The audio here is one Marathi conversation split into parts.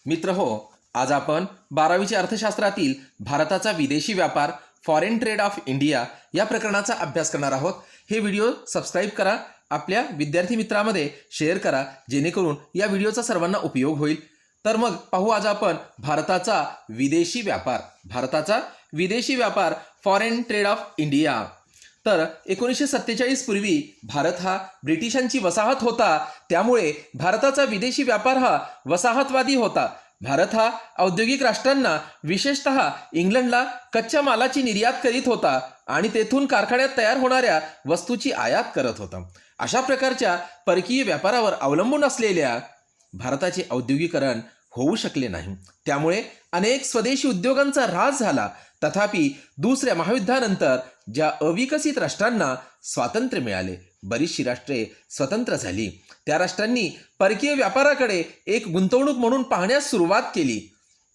मित्र हो, आज आपण 12वीच्या अर्थशास्त्रातील भारताचा विदेशी व्यापार फॉरेन ट्रेड ऑफ इंडिया या प्रकरणाचा अभ्यास करणार आहोत. हे व्हिडिओ सबस्क्राईब करा, आपल्या विद्यार्थी मित्रांमध्ये शेअर करा, जेणेकरून या व्हिडिओचा सर्वांना उपयोग होईल. तर मग पाहू आज आपण भारताचा विदेशी व्यापार फॉरेन ट्रेड ऑफ इंडिया. तर 1947 पूर्वी भारत हा ब्रिटिशांची वसाहत होता, त्यामुळे भारताचा विदेशी व्यापार हा वसाहतवादी होता. भारत हा औद्योगिक राष्ट्रांना विशेषतः इंग्लंडला कच्च्या मालाची निर्यात करीत होता आणि तेथून कारखान्यात तयार होणाऱ्या वस्तूची आयात करत होता. अशा प्रकारच्या परकीय व्यापारावर अवलंबून असलेल्या भारताचे औद्योगिकरण होऊ शकले नाही. त्यामुळे अनेक स्वदेशी उद्योगांचा ऱ्हास झाला. तथापि दुसऱ्या महायुद्धानंतर ज्या अविकसित राष्ट्रांना स्वातंत्र्य मिळाले, बरीचशी राष्ट्रे स्वतंत्र झाली, त्या राष्ट्रांनी परकीय व्यापाराकडे एक गुंतवणूक म्हणून पाहण्यास सुरुवात केली.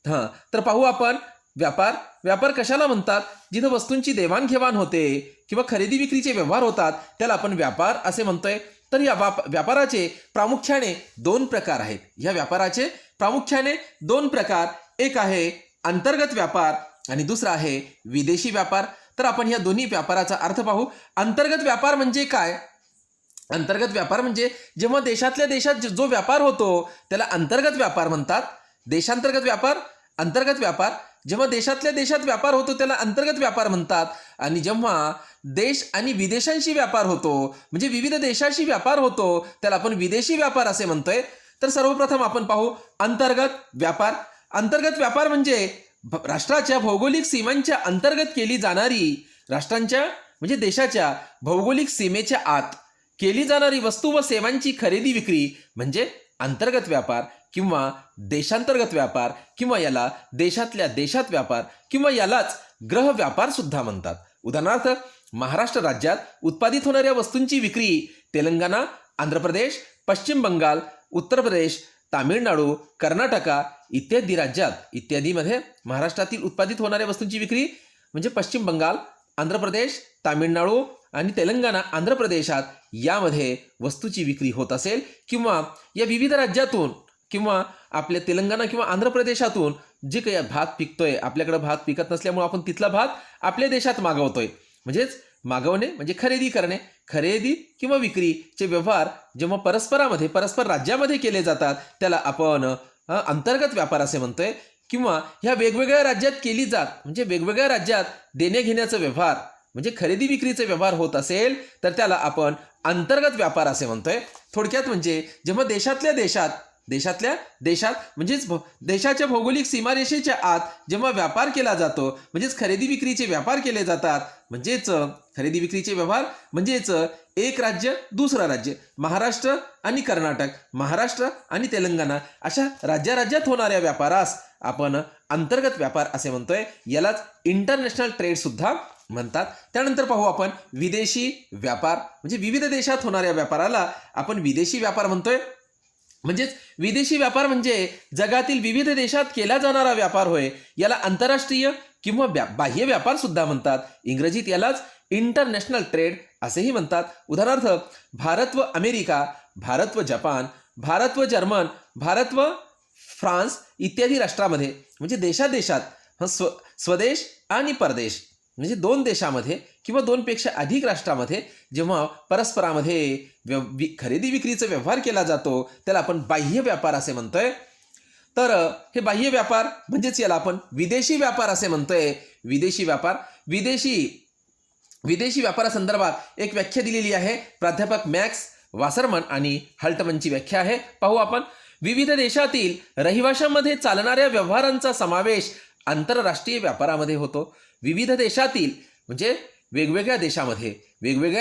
तर पाहू आपण व्यापार कशाला म्हणतात? जिथं वस्तूंची देवाणघेवाण होते किंवा खरेदी विक्रीचे व्यवहार होतात त्याला आपण व्यापार असे म्हणतोय. तर या व्यापाराचे प्रामुख्याने दोन प्रकार आहेत. या व्यापाराचे प्रामुख्याने दोन प्रकार, एक आहे अंतर्गत व्यापार आणि दुसरा आहे विदेशी व्यापार. तर आपण या दोन्ही व्यापाराचा अर्थ पाहू. अंतर्गत व्यापार म्हणजे काय? अंतर्गत व्यापार म्हणजे जेव्हा देशातल्या देशात जो व्यापार होतो त्याला अंतर्गत व्यापार म्हणतात. अंतर्गत व्यापार जेव्हा देशातल्या देशात व्यापार होतो त्याला अंतर्गत व्यापार म्हणतात. आणि जेव्हा देश आणि विदेशांशी व्यापार होतो म्हणजे विविध देशाशी व्यापार होतो त्याला आपण विदेशी व्यापार असे म्हणतोय. तर सर्वप्रथम आपण पाहू अंतर्गत व्यापार. अंतर्गत व्यापार म्हणजे राष्ट्राच्या भौगोलिक सीमांच्या अंतर्गत केली जाणारी, राष्ट्रांच्या म्हणजे देशाच्या भौगोलिक सीमेच्या आत केली जाणारी वस्तू व सेवांची खरेदी विक्री म्हणजे अंतर्गत व्यापार किंवा देशांतर्गत व्यापार किंवा याला देशातल्या देशात व्यापार किंवा यालाच ग्रह व्यापार सुद्धा म्हणतात. उदाहरणार्थ महाराष्ट्र राज्यात उत्पादित होणाऱ्या वस्तूंची विक्री तेलंगणा, आंध्र प्रदेश, पश्चिम बंगाल, उत्तर प्रदेश, तामिळनाडू, कर्नाटका इत्यादीमध्ये महाराष्ट्रातील उत्पादित होणाऱ्या वस्तूंची विक्री म्हणजे पश्चिम बंगाल, आंध्र प्रदेश, तामिळनाडू आणि तेलंगणा, आंध्र प्रदेशात यामध्ये वस्तूची विक्री होत असेल किंवा या विविध राज्यातून किंवा आपल्या तेलंगणा किंवा आंध्र प्रदेशातून जे काही भात पिकतोय, आपल्याकडे भात पिकत नसल्यामुळे आपण तिथला भात आपल्या देशात मागवतोय. म्हणजेच मागवणे म्हणजे खरेदी करणे. खरेदी किंवा विक्रीचे व्यवहार जेव्हा परस्पर राज्यामध्ये केले जातात त्याला आपण अंतर्गत व्यापार असे म्हणतोय. किंवा ह्या वेगवेगळ्या राज्यात केली जात म्हणजे वेगवेगळ्या राज्यात देणे घेण्याचा व्यवहार म्हणजे खरेदी विक्रीचे व्यवहार होत असेल तर त्याला आपण अंतर्गत व्यापार असे म्हणतोय. थोडक्यात म्हणजे जेव्हा देशातल्या देशात म्हणजेच देशाच्या भौगोलिक सीमारेषेच्या आत जेव्हा व्यापार केला जातो म्हणजेच खरेदी विक्रीचे व्यापार केले जातात, म्हणजेच खरेदी विक्रीचे व्यवहार म्हणजेच एक राज्य दुसरा राज्य, महाराष्ट्र आणि कर्नाटक, महाराष्ट्र आणि तेलंगणा अशा राज्यात होणाऱ्या व्यापारास आपण अंतर्गत व्यापार असे म्हणतोय. यालाच इंटरनॅशनल ट्रेड सुद्धा म्हणतात. त्यानंतर पाहू आपण विदेशी व्यापार म्हणजे विविध देशात होणाऱ्या व्यापाराला आपण विदेशी व्यापार म्हणतोय. म्हणजेच विदेशी व्यापार म्हणजे जगातील विविध देशात केला जाणारा व्यापार होय. याला आंतरराष्ट्रीय किंवा बाह्य व्यापार सुद्धा म्हणतात. इंग्रजीत यालाच इंटरनॅशनल ट्रेड असेही म्हणतात. उदाहरणार्थ भारत व अमेरिका, भारत व जपान, भारत व जर्मन, भारत व फ्रान्स इत्यादी राष्ट्रामध्ये म्हणजे देशात स्वदेश आणि परदेश म्हणजे दोन देशामध्ये किंवा दोनपेक्षा अधिक राष्ट्रामध्ये जेव्हा परस्परामध्ये खरेदी विक्रीचा व्यवहार केला जातो त्याला आपण बाह्य व्यापार असे म्हणतोय. तर हे बाह्य व्यापार म्हणजेच याला आपण विदेशी व्यापार असे म्हणतोय. विदेशी व्यापारासंदर्भात एक व्याख्या दिलेली आहे. प्राध्यापक मॅक्स वासरमन आणि हल्टमनची व्याख्या आहे. पाहू आपण. विविध देशातील रहिवाशांमध्ये चालणाऱ्या व्यवहारांचा समावेश आंतरराष्ट्रीय व्यापारामध्ये होतो. विविध देशातील म्हणजे वेगवेगळ्या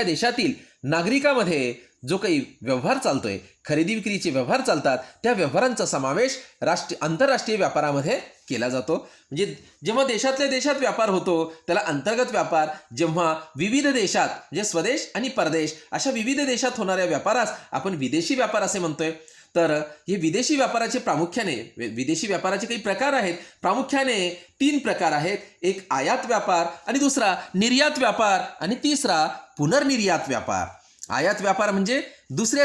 देशातील नागरिकांमध्ये जो काही व्यवहार चालतोय, खरेदी विक्रीचे व्यवहार चालतात, त्या व्यवहारांचा समावेश आंतरराष्ट्रीय व्यापारामध्ये केला जातो. म्हणजे जेव्हा देशातल्या देशात व्यापार होतो त्याला अंतर्गत व्यापार, जेव्हा विविध देशात म्हणजे स्वदेश आणि परदेश अशा विविध देशात होणाऱ्या व्यापारास आपण विदेशी व्यापार असे म्हणतोय. तर हे विदेशी व्यापाराचे काही प्रकार आहेत. प्रामुख्याने 3 प्रकार आहेत. एक आयात व्यापार आणि दुसरा निर्यात व्यापार आणि तिसरा पुनर्निर्यात व्यापार. आयात व्यापार म्हणजे दुसऱ्या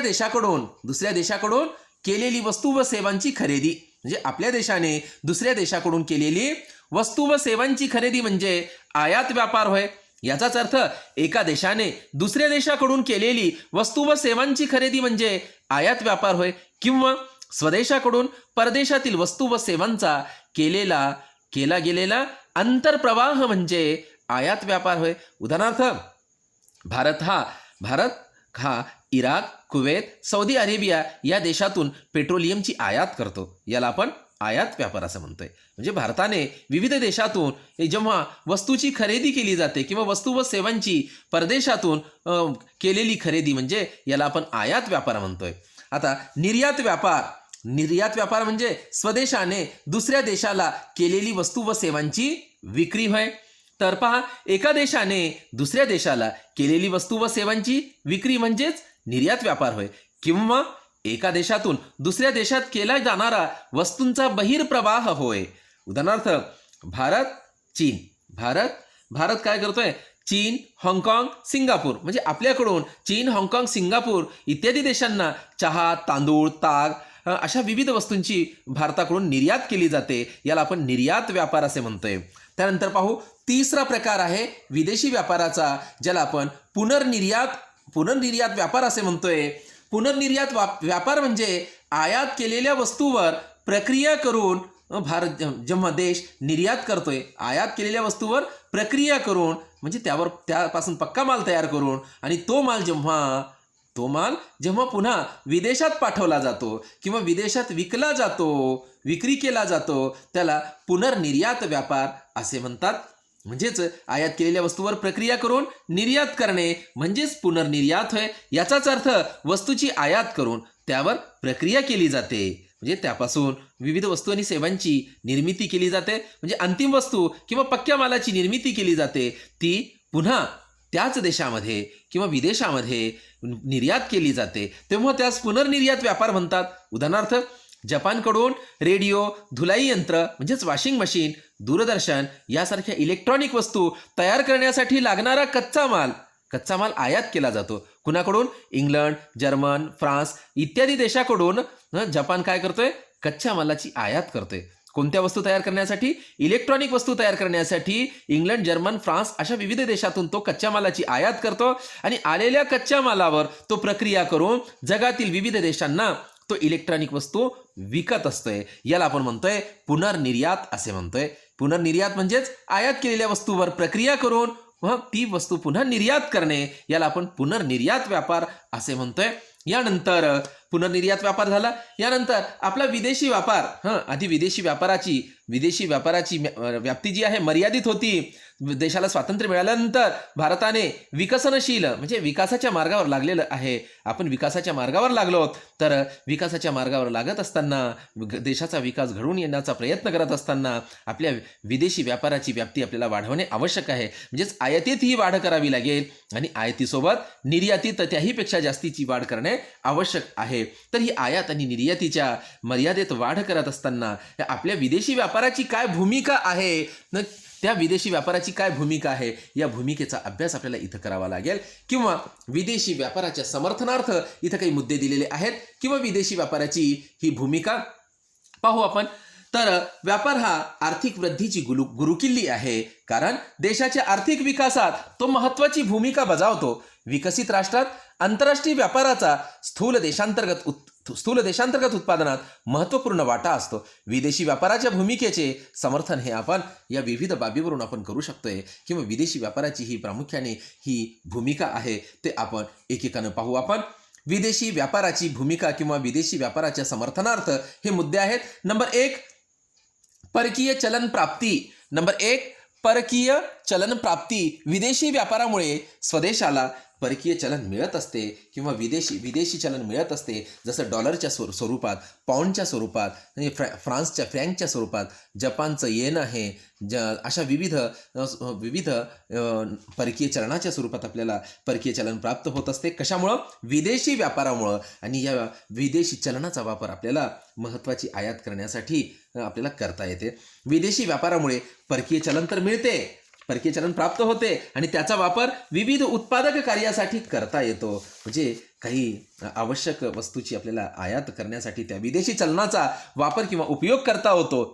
देशाकडून केलेली वस्तू व सेवांची खरेदी. म्हणजे आपल्या देशाने दुसऱ्या देशाकडून केलेली वस्तू व सेवांची खरेदी म्हणजे आयात व्यापार होय. याचाच अर्थ एका देशाने दुसऱ्या देशाकडून केलेली वस्तू व सेवांची खरेदी म्हणजे आयात व्यापार होय. किंवा स्वदेशाकडून परदेशातील वस्तू व सेवांचा केला गेलेला आंतरप्रवाह म्हणजे आयात व्यापार होय. उदाहरणार्थ भारत हा इराक, कुवेत, सौदी अरेबिया या देशातून पेट्रोलियमची आयात करतो. याला आपण आयात व्यापार असं म्हणतोय. म्हणजे भारताने विविध देशातून जेव्हा वस्तूची खरेदी केली जाते किंवा वस्तू व सेवांची परदेशातून केलेली खरेदी म्हणजे याला आपण आयात व्यापार म्हणतोय. आता निर्यात व्यापार म्हणजे स्वदेशाने दुसऱ्या देशाला केलेली वस्तू व सेवांची विक्री होय. तर पहा, एका देशाने दुसऱ्या देशाला केलेली वस्तू व सेवांची विक्री म्हणजेच निर्यात व्यापार होय. किंवा एका देशातून दुसऱ्या देशात केला जाणारा वस्तूंचा बहिर्प्रवाह होय. उदाहरणार्थ भारत काय करतोय? चीन, हाँगकाँग, सिंगापूर म्हणजे आपल्याकडून चीन, हाँगकाँग, सिंगापूर इत्यादी देशांना चहा, तांदूळ, ताग अशा विविध वस्तूंची भारताकडून निर्यात केली जाते. याला आपण निर्यात व्यापार असे म्हणतोय. त्यानंतर पाहू, तिसरा प्रकार आहे विदेशी व्यापाराचा, ज्याला आपण पुनर्निर्यात व्यापार असे म्हणतोय. पुनर्निर्यात व्यापार म्हणजे आयात केलेल्या वस्तूवर प्रक्रिया करून जेव्हा देश निर्यात करतोय, आयात केलेल्या वस्तूवर प्रक्रिया करून म्हणजे त्यापासून पक्का माल तयार करून आणि तो माल जेव्हा पुन्हा विदेशात पाठवला जातो किंवा विदेशात विक्री केला जातो, त्याला पुनर्निर्यात व्यापार असे म्हणतात. म्हणजेच आयात केलेल्या वस्तूवर प्रक्रिया करून निर्यात करणे म्हणजेच पुनर्निर्यात होय. याचाच अर्थ वस्तूची आयात करून त्यावर प्रक्रिया केली जाते, म्हणजे त्यापासून विविध वस्तू आणि सेवांची निर्मिती केली जाते. म्हणजे अंतिम वस्तू किंवा पक्क्या मालाची निर्मिती केली जाते, ती पुन्हा त्याच देशामध्ये किंवा विदेशामध्ये निर्यात केली जाते, तेव्हा त्यास पुनर्निर्यात व्यापार म्हणतात. उदाहरणार्थ जपानकडून रेडिओ, धुलाई यंत्र म्हणजेच वॉशिंग मशीन, दूरदर्शन यासारख्या इलेक्ट्रॉनिक वस्तू तयार करण्यासाठी लागणारा कच्चा माल आयात केला जातो. कुणाकडून? इंग्लंड, जर्मन, फ्रान्स इत्यादी देशाकडून जपान काय करतोय? कच्च्या मालाची आयात करतोय. कोणत्या वस्तू तयार करण्यासाठी? इलेक्ट्रॉनिक वस्तू तयार करण्यासाठी इंग्लंड, जर्मन, फ्रान्स अशा विविध देशातून तो कच्च्या मालाची आयात करतो आणि आलेल्या कच्च्या मालावर तो प्रक्रिया करून जगातील विविध देशांना तो इलेक्ट्रॉनिक वस्तू विकत असतोय. याला आपण म्हणतोय पुनर्निर्यात असे म्हणतोय. पुनर्निर्यात म्हणजेच आयात केलेल्या वस्तूवर प्रक्रिया करून ती वस्तू पुन्हा निर्यात करणे, याला आपण पुनर्निर्यात व्यापार असे म्हणतोय. यानंतर पुनर्निर्यात व्यापार झाला. यानंतर आपला विदेशी व्यापार. आधी विदेशी व्यापाराची व्याप्ती जी आहे मर्यादित होती. देशाला स्वातंत्र्य मिळाल्यानंतर भारताने विकसनशील म्हणजे विकासाच्या मार्गावर लागलेलं आहे. आपण विकासाच्या मार्गावर लागलो, तर विकासाच्या मार्गावर लागत असताना देशाचा विकास घडवून येण्याचा प्रयत्न करत असताना आपल्या विदेशी व्यापाराची व्याप्ती आपल्याला वाढवणे आवश्यक आहे. म्हणजेच आयातीत ही वाढ करावी लागेल आणि आयातीसोबत निर्यातीत त्याहीपेक्षा जास्तीची वाढ करणे आवश्यक आहे. तर ही आयात आणि निर्यातीच्या मर्यादेत वाढ करत असताना आपल्या विदेशी व्यापाराची काय भूमिका आहे, त्या विदेशी व्यापाराची काय भूमिका आहे, या भूमिकेचा अभ्यास आपल्याला इथं करावा लागेल. किंवा विदेशी व्यापाराच्या समर्थनार्थ इथं काही मुद्दे दिलेले आहेत किंवा विदेशी व्यापाराची ही भूमिका पाहू आपण. तर व्यापार हा आर्थिक वृद्धीची गुरुकिल्ली आहे, कारण देशाच्या आर्थिक विकासात तो महत्त्वाची भूमिका बजावतो. विकसित राष्ट्रात आंतरराष्ट्रीय व्यापाराचा स्थूल देशांतर्गत उत्पादनात महत्त्वपूर्ण वाटा असतो. विदेशी व्यापाराच्या भूमिकेचे समर्थन हे आपण या विविध बाबीवरून आपण करू शकतोय. किंवा विदेशी व्यापाराची ही प्रामुख्याने ही भूमिका आहे, ते आपण एकेकानं पाहू. आपण विदेशी व्यापाराची भूमिका किंवा विदेशी व्यापाराच्या समर्थनार्थ हे मुद्दे आहेत. नंबर 1 परकीय चलन प्राप्ती. विदेशी व्यापारामुळे स्वदेशाला परकीय चलन मिळत असते किंवा विदेशी चलन मिळत असते. जसं डॉलरच्या स्वरूपात, पाऊंडच्या स्वरूपात, फ्रान्सच्या फ्रँकच्या स्वरूपात, जपानचं येन आहे, अशा विविध परकीय चलनाच्या स्वरूपात आपल्याला परकीय चलन प्राप्त होत असते. कशामुळं? विदेशी व्यापारामुळं. आणि या विदेशी चलनाचा वापर आपल्याला महत्त्वाची आयात करण्यासाठी आपल्याला करता येते. विदेशी व्यापारामुळे परकीय चलन तर मिळते, परकीय चलन प्राप्त होते आणि त्याचा वापर विविध उत्पादक कार्यासाठी करता येतो. म्हणजे काही आवश्यक वस्तूची आपल्याला आयात करण्यासाठी त्या विदेशी चलनाचा वापर किंवा उपयोग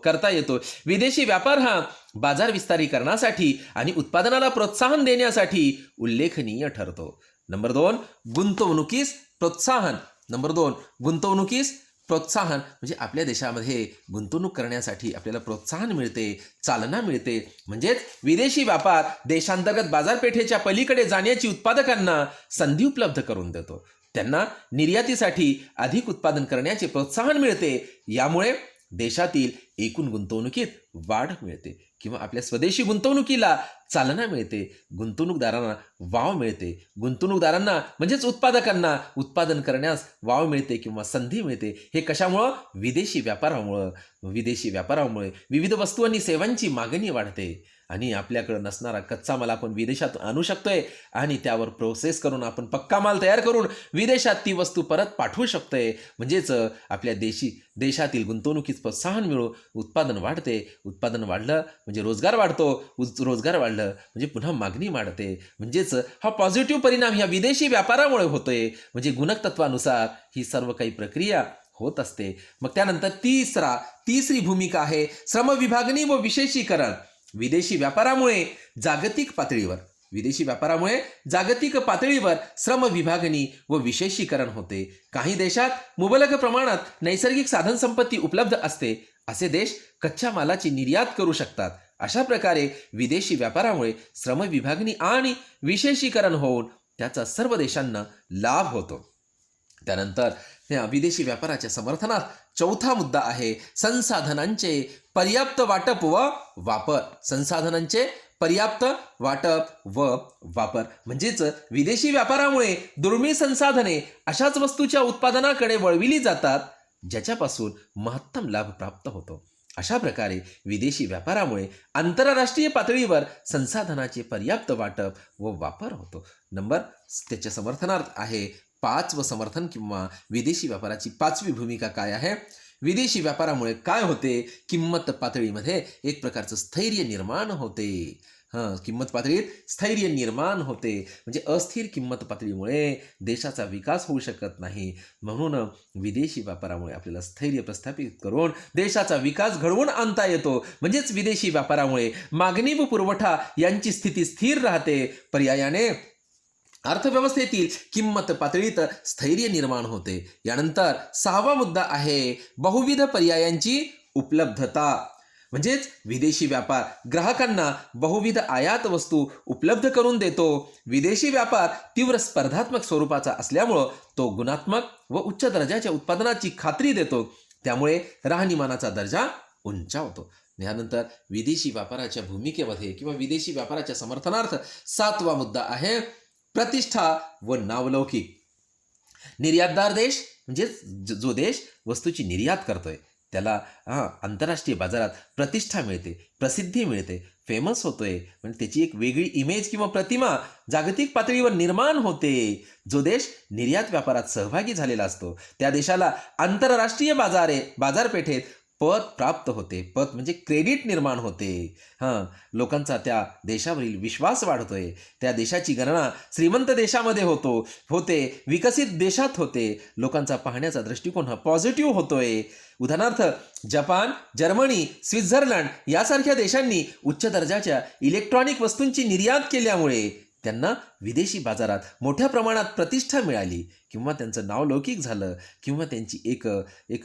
करता येतो. विदेशी व्यापार हा बाजार विस्तारीकरणासाठी आणि उत्पादनाला प्रोत्साहन देण्यासाठी उल्लेखनीय ठरतो. नंबर 2, गुंतवणुकीस प्रोत्साहन. नंबर 2, गुंतवणुकीस प्रोत्साहन म्हणजे आपल्या देशामध्ये गुंतवणूक करण्यासाठी आपल्याला प्रोत्साहन मिळते, चालना मिळते. म्हणजेच विदेशी व्यापार देशांतर्गत बाजारपेठेच्या पलीकडे जाण्याची उत्पादकांना संधी उपलब्ध करून देतो. त्यांना निर्यातीसाठी अधिक उत्पादन करण्याचे प्रोत्साहन मिळते. यामुळे देशातील एकूण गुंतवणुकीत वाढ मिळते किंवा आपल्या स्वदेशी गुंतवणुकीला चालना मिळते. गुंतवणूकदारांना वाव मिळते. गुंतवणूकदारांना म्हणजेच उत्पादकांना उत्पादन करण्यास वाव मिळते किंवा संधी मिळते. हे कशामुळं? विदेशी व्यापारामुळे विविध वस्तू आणि सेवांची मागणी वाढते आणि आपल्याकडे नसणारा कच्चा माल आपण विदेशातून आणू शकतोय आणि त्यावर प्रोसेस करून आपण पक्का माल तयार करून विदेशात ती वस्तू परत पाठवू शकतोय. म्हणजेच आपल्या देशातील गुंतवणुकीत प्रोत्साहन मिळून उत्पादन वाढते. उत्पादन वाढलं म्हणजे रोजगार वाढतो. रोजगार वाढलं म्हणजे पुन्हा मागणी वाढते. म्हणजेच हा पॉझिटिव्ह परिणाम ह्या विदेशी व्यापारामुळे होतोय. म्हणजे गुणक तत्वानुसार ही सर्व काही प्रक्रिया होत असते. मग त्यानंतर तिसरी भूमिका आहे श्रमविभागणी व विशेषीकरण. विदेशी व्यापारामुळे जागतिक पातळीवर श्रम विभागणी व विशेषीकरण होते. काही देशात मुबलक प्रमाणात नैसर्गिक साधनसंपत्ती उपलब्ध असते. असे देश कच्च्या मालाची निर्यात करू शकतात. अशा प्रकारे विदेशी व्यापारामुळे श्रम विभागणी आणि विशेषीकरण होऊन त्याचा सर्व देशांना लाभ होतो. त्यानंतर या विदेशी व्यापाराच्या समर्थनात चौथा मुद्दा आहे संसाधनांचे पर्याप्त वाटप व वापर. संसाधनांचे पर्याप्त वाटप व वापर म्हणजेच विदेशी व्यापारामुळे दुर्मिळ संसाधने अशाच वस्तूच्या उत्पादनाकडे वळविली जातात ज्याच्यापासून महत्तम लाभ प्राप्त होतो. अशा प्रकारे विदेशी व्यापारामुळे आंतरराष्ट्रीय पातळीवर संसाधनाचे पर्याप्त वाटप व वापर होतो. त्याच्या समर्थनार्थ आहे 5व समर्थन किंवा विदेशी व्यापाराची 5वी भूमिका काय आहे? विदेशी व्यापारामुळे काय होते? किंमत पातळीमध्ये एक प्रकारचं स्थैर्य निर्माण होते. किंमत पातळीत स्थैर्य निर्माण होते. म्हणजे अस्थिर किंमत पातळीमुळे देशाचा विकास होऊ शकत नाही. म्हणून विदेशी व्यापारामुळे आपल्याला स्थैर्य प्रस्थापित करून देशाचा विकास घडवून आणता येतो. म्हणजेच विदेशी व्यापारामुळे मागणी व पुरवठा यांची स्थिती स्थिर राहते. पर्यायाने अर्थव्यवस्थेतील किंमत पातळीत स्थैर्य निर्माण होते. यानंतर 6वा मुद्दा आहे बहुविध पर्यायांची उपलब्धता. म्हणजेच विदेशी व्यापार ग्राहकांना बहुविध आयात वस्तू उपलब्ध करून देतो. विदेशी व्यापार तीव्र स्पर्धात्मक स्वरूपाचा असल्यामुळं तो गुणात्मक व उच्च दर्जाच्या उत्पादनाची खात्री देतो. त्यामुळे राहणीमानाचा दर्जा उंचावतो. यानंतर विदेशी व्यापाराच्या भूमिकेमध्ये किंवा विदेशी व्यापाराच्या समर्थनार्थ 7वा मुद्दा आहे प्रतिष्ठा व नावलौकिक. निर्यातदार देश म्हणजे जो देश वस्तूची निर्यात करतोय त्याला आंतरराष्ट्रीय बाजारात प्रतिष्ठा मिळते, प्रसिद्धी मिळते, फेमस होतोय. म्हणजे त्याची एक वेगळी इमेज किंवा प्रतिमा जागतिक पातळीवर निर्माण होते. जो देश निर्यात व्यापारात सहभागी झालेला असतो त्या देशाला आंतरराष्ट्रीय बाजारपेठेत पत प्राप्त होते. पत म्हणजे क्रेडिट निर्माण होते. लोकांचा त्या देशावरील विश्वास वाढतोय. त्या देशाची गणना श्रीमंत देशामध्ये होते, विकसित देशात होते. लोकांचा पाहण्याचा दृष्टिकोन हा पॉझिटिव्ह होतोय. उदाहरणार्थ जपान, जर्मनी, स्वित्झर्लंड यासारख्या देशांनी उच्च दर्जाच्या इलेक्ट्रॉनिक वस्तूंची निर्यात केल्यामुळे त्यांना विदेशी बाजारात मोठ्या प्रमाणात प्रतिष्ठा मिळाली किंवा त्यांचं नाव लौकिक झालं किंवा त्यांची एक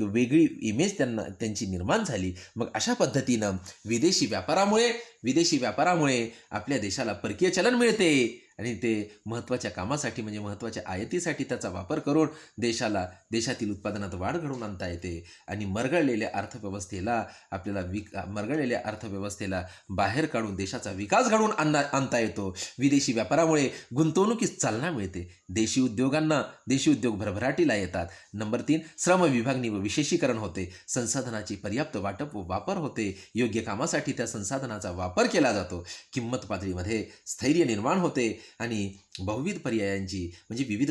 वेगळी इमेज त्यांची निर्माण झाली. मग अशा पद्धतीनं विदेशी व्यापारामुळे आपल्या देशाला परकीय चलन मिळते आणि ते महत्त्वाच्या कामासाठी म्हणजे महत्त्वाच्या आयातीसाठी त्याचा वापर करून देशातील उत्पादनात वाढ घडवून आणता येते आणि मरगळलेल्या अर्थव्यवस्थेला बाहेर काढून देशाचा विकास घडवून आणता येतो. विदेशी व्यापारामुळे गुंतवणुकीस चालना मिळते. देशी उद्योग भरभराटीला येतात. नंबर 3 श्रम विभागणी व विशेषीकरण होते. संसाधनाची पर्याप्त वाटप व वापर होते. योग्य कामासाठी त्या संसाधनाचा वापर केला जातो. किंमत पातळीमध्ये स्थैर्य निर्माण होते. आणि बहुविध पर्यायांची म्हणजे विविध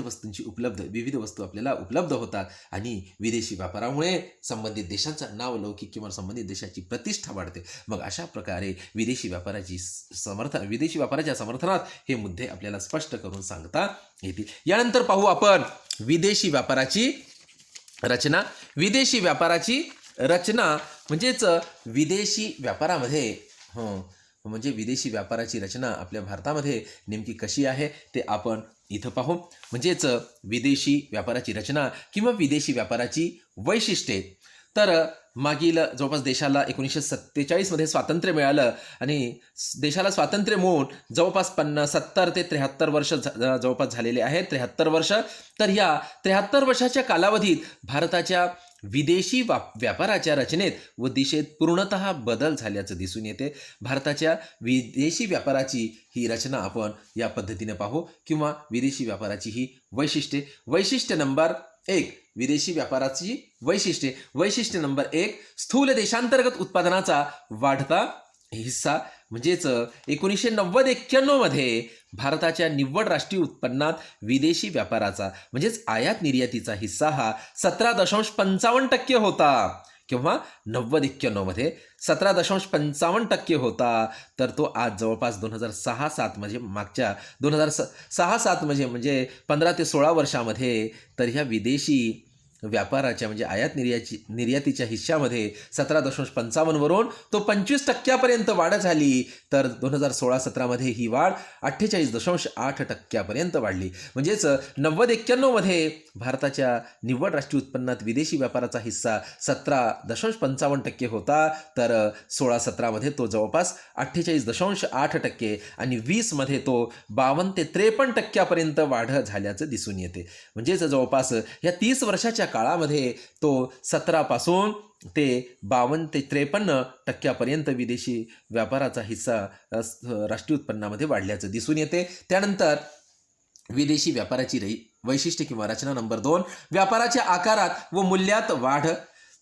वस्तू आपल्याला उपलब्ध होतात आणि विदेशी व्यापारामुळे संबंधित देशांचं नाव लौकिक किंवा संबंधित देशाची प्रतिष्ठा वाढते. मग अशा प्रकारे विदेशी व्यापाराच्या समर्थनात हे मुद्दे आपल्याला स्पष्ट करून सांगता येतील. यानंतर पाहू आपण विदेशी व्यापाराची रचना. विदेशी व्यापाराची रचना म्हणजेच विदेशी व्यापारामध्ये म्हणजे विदेशी व्यापाराची रचना आपल्या भारतामध्ये नेमकी कशी आहे ते आपण इथं पाहू. म्हणजेच विदेशी व्यापाराची रचना किंवा विदेशी व्यापाराची वैशिष्ट्ये. तर मागील जवळपास देशाला 1947 स्वातंत्र्य मिळालं आणि देशाला स्वातंत्र्य मिळून जवळपास 70 ते 73 वर्ष जवळपास झालेले आहेत. 73 वर्ष. तर ह्या 73 वर्षाच्या कालावधीत भारताच्या विदेशी व्यापाराच्या रचनेत व दिशेत पूर्णतः बदल झाल्याचं दिसून येते. भारताच्या विदेशी व्यापाराची ही रचना आपण या पद्धतीने पाहू किंवा विदेशी व्यापाराची ही वैशिष्ट्ये. वैशिष्ट्य नंबर 1 विदेशी व्यापाराची वैशिष्ट्ये. वैशिष्ट्य नंबर 1 स्थूल देशांतर्गत उत्पादनाचा वाढता हिस्सा. म्हणजेच 1990-91 मध्ये भारताच्या निव्वळ राष्ट्रीय उत्पन्नात विदेशी व्यापाराचा म्हणजेच आयात निर्यातीचा हिस्सा हा 17.55% होता. किंवा 90-91 मध्ये 17.55% होता. तर तो आज जवळपास 2006-07 म्हणजे मागच्या 2006-07 म्हणजे 15 ते 16 वर्षामध्ये तर ह्या विदेशी व्यापाराच्या म्हणजे आयात निर्यातीच्या हिश्श्यामध्ये 17.55 वरून तो 25% वाढ झाली. तर 2016-17 ही वाढ 48.8% वाढली. म्हणजेच 90-91 मध्ये भारताच्या निव्वळ राष्ट्रीय उत्पन्नात विदेशी व्यापाराचा हिस्सा 17.55% होता. तर 16-17 तो जवळपास 48.8% आणि 20 तो 52 ते 53% वाढ झाल्याचं दिसून येते. म्हणजेच जवळपास या 30 वर्षाच्या काळामध्ये तो 17 पासून ते 52 ते 53% विदेशी व्यापाराचा हिस्सा राष्ट्रीय उत्पन्नामध्ये वाढल्याचं दिसून येते. त्यानंतर विदेशी व्यापाराची वैशिष्ट्य किंवा रचना नंबर 2 व्यापाराच्या आकारात व मूल्यात वाढ.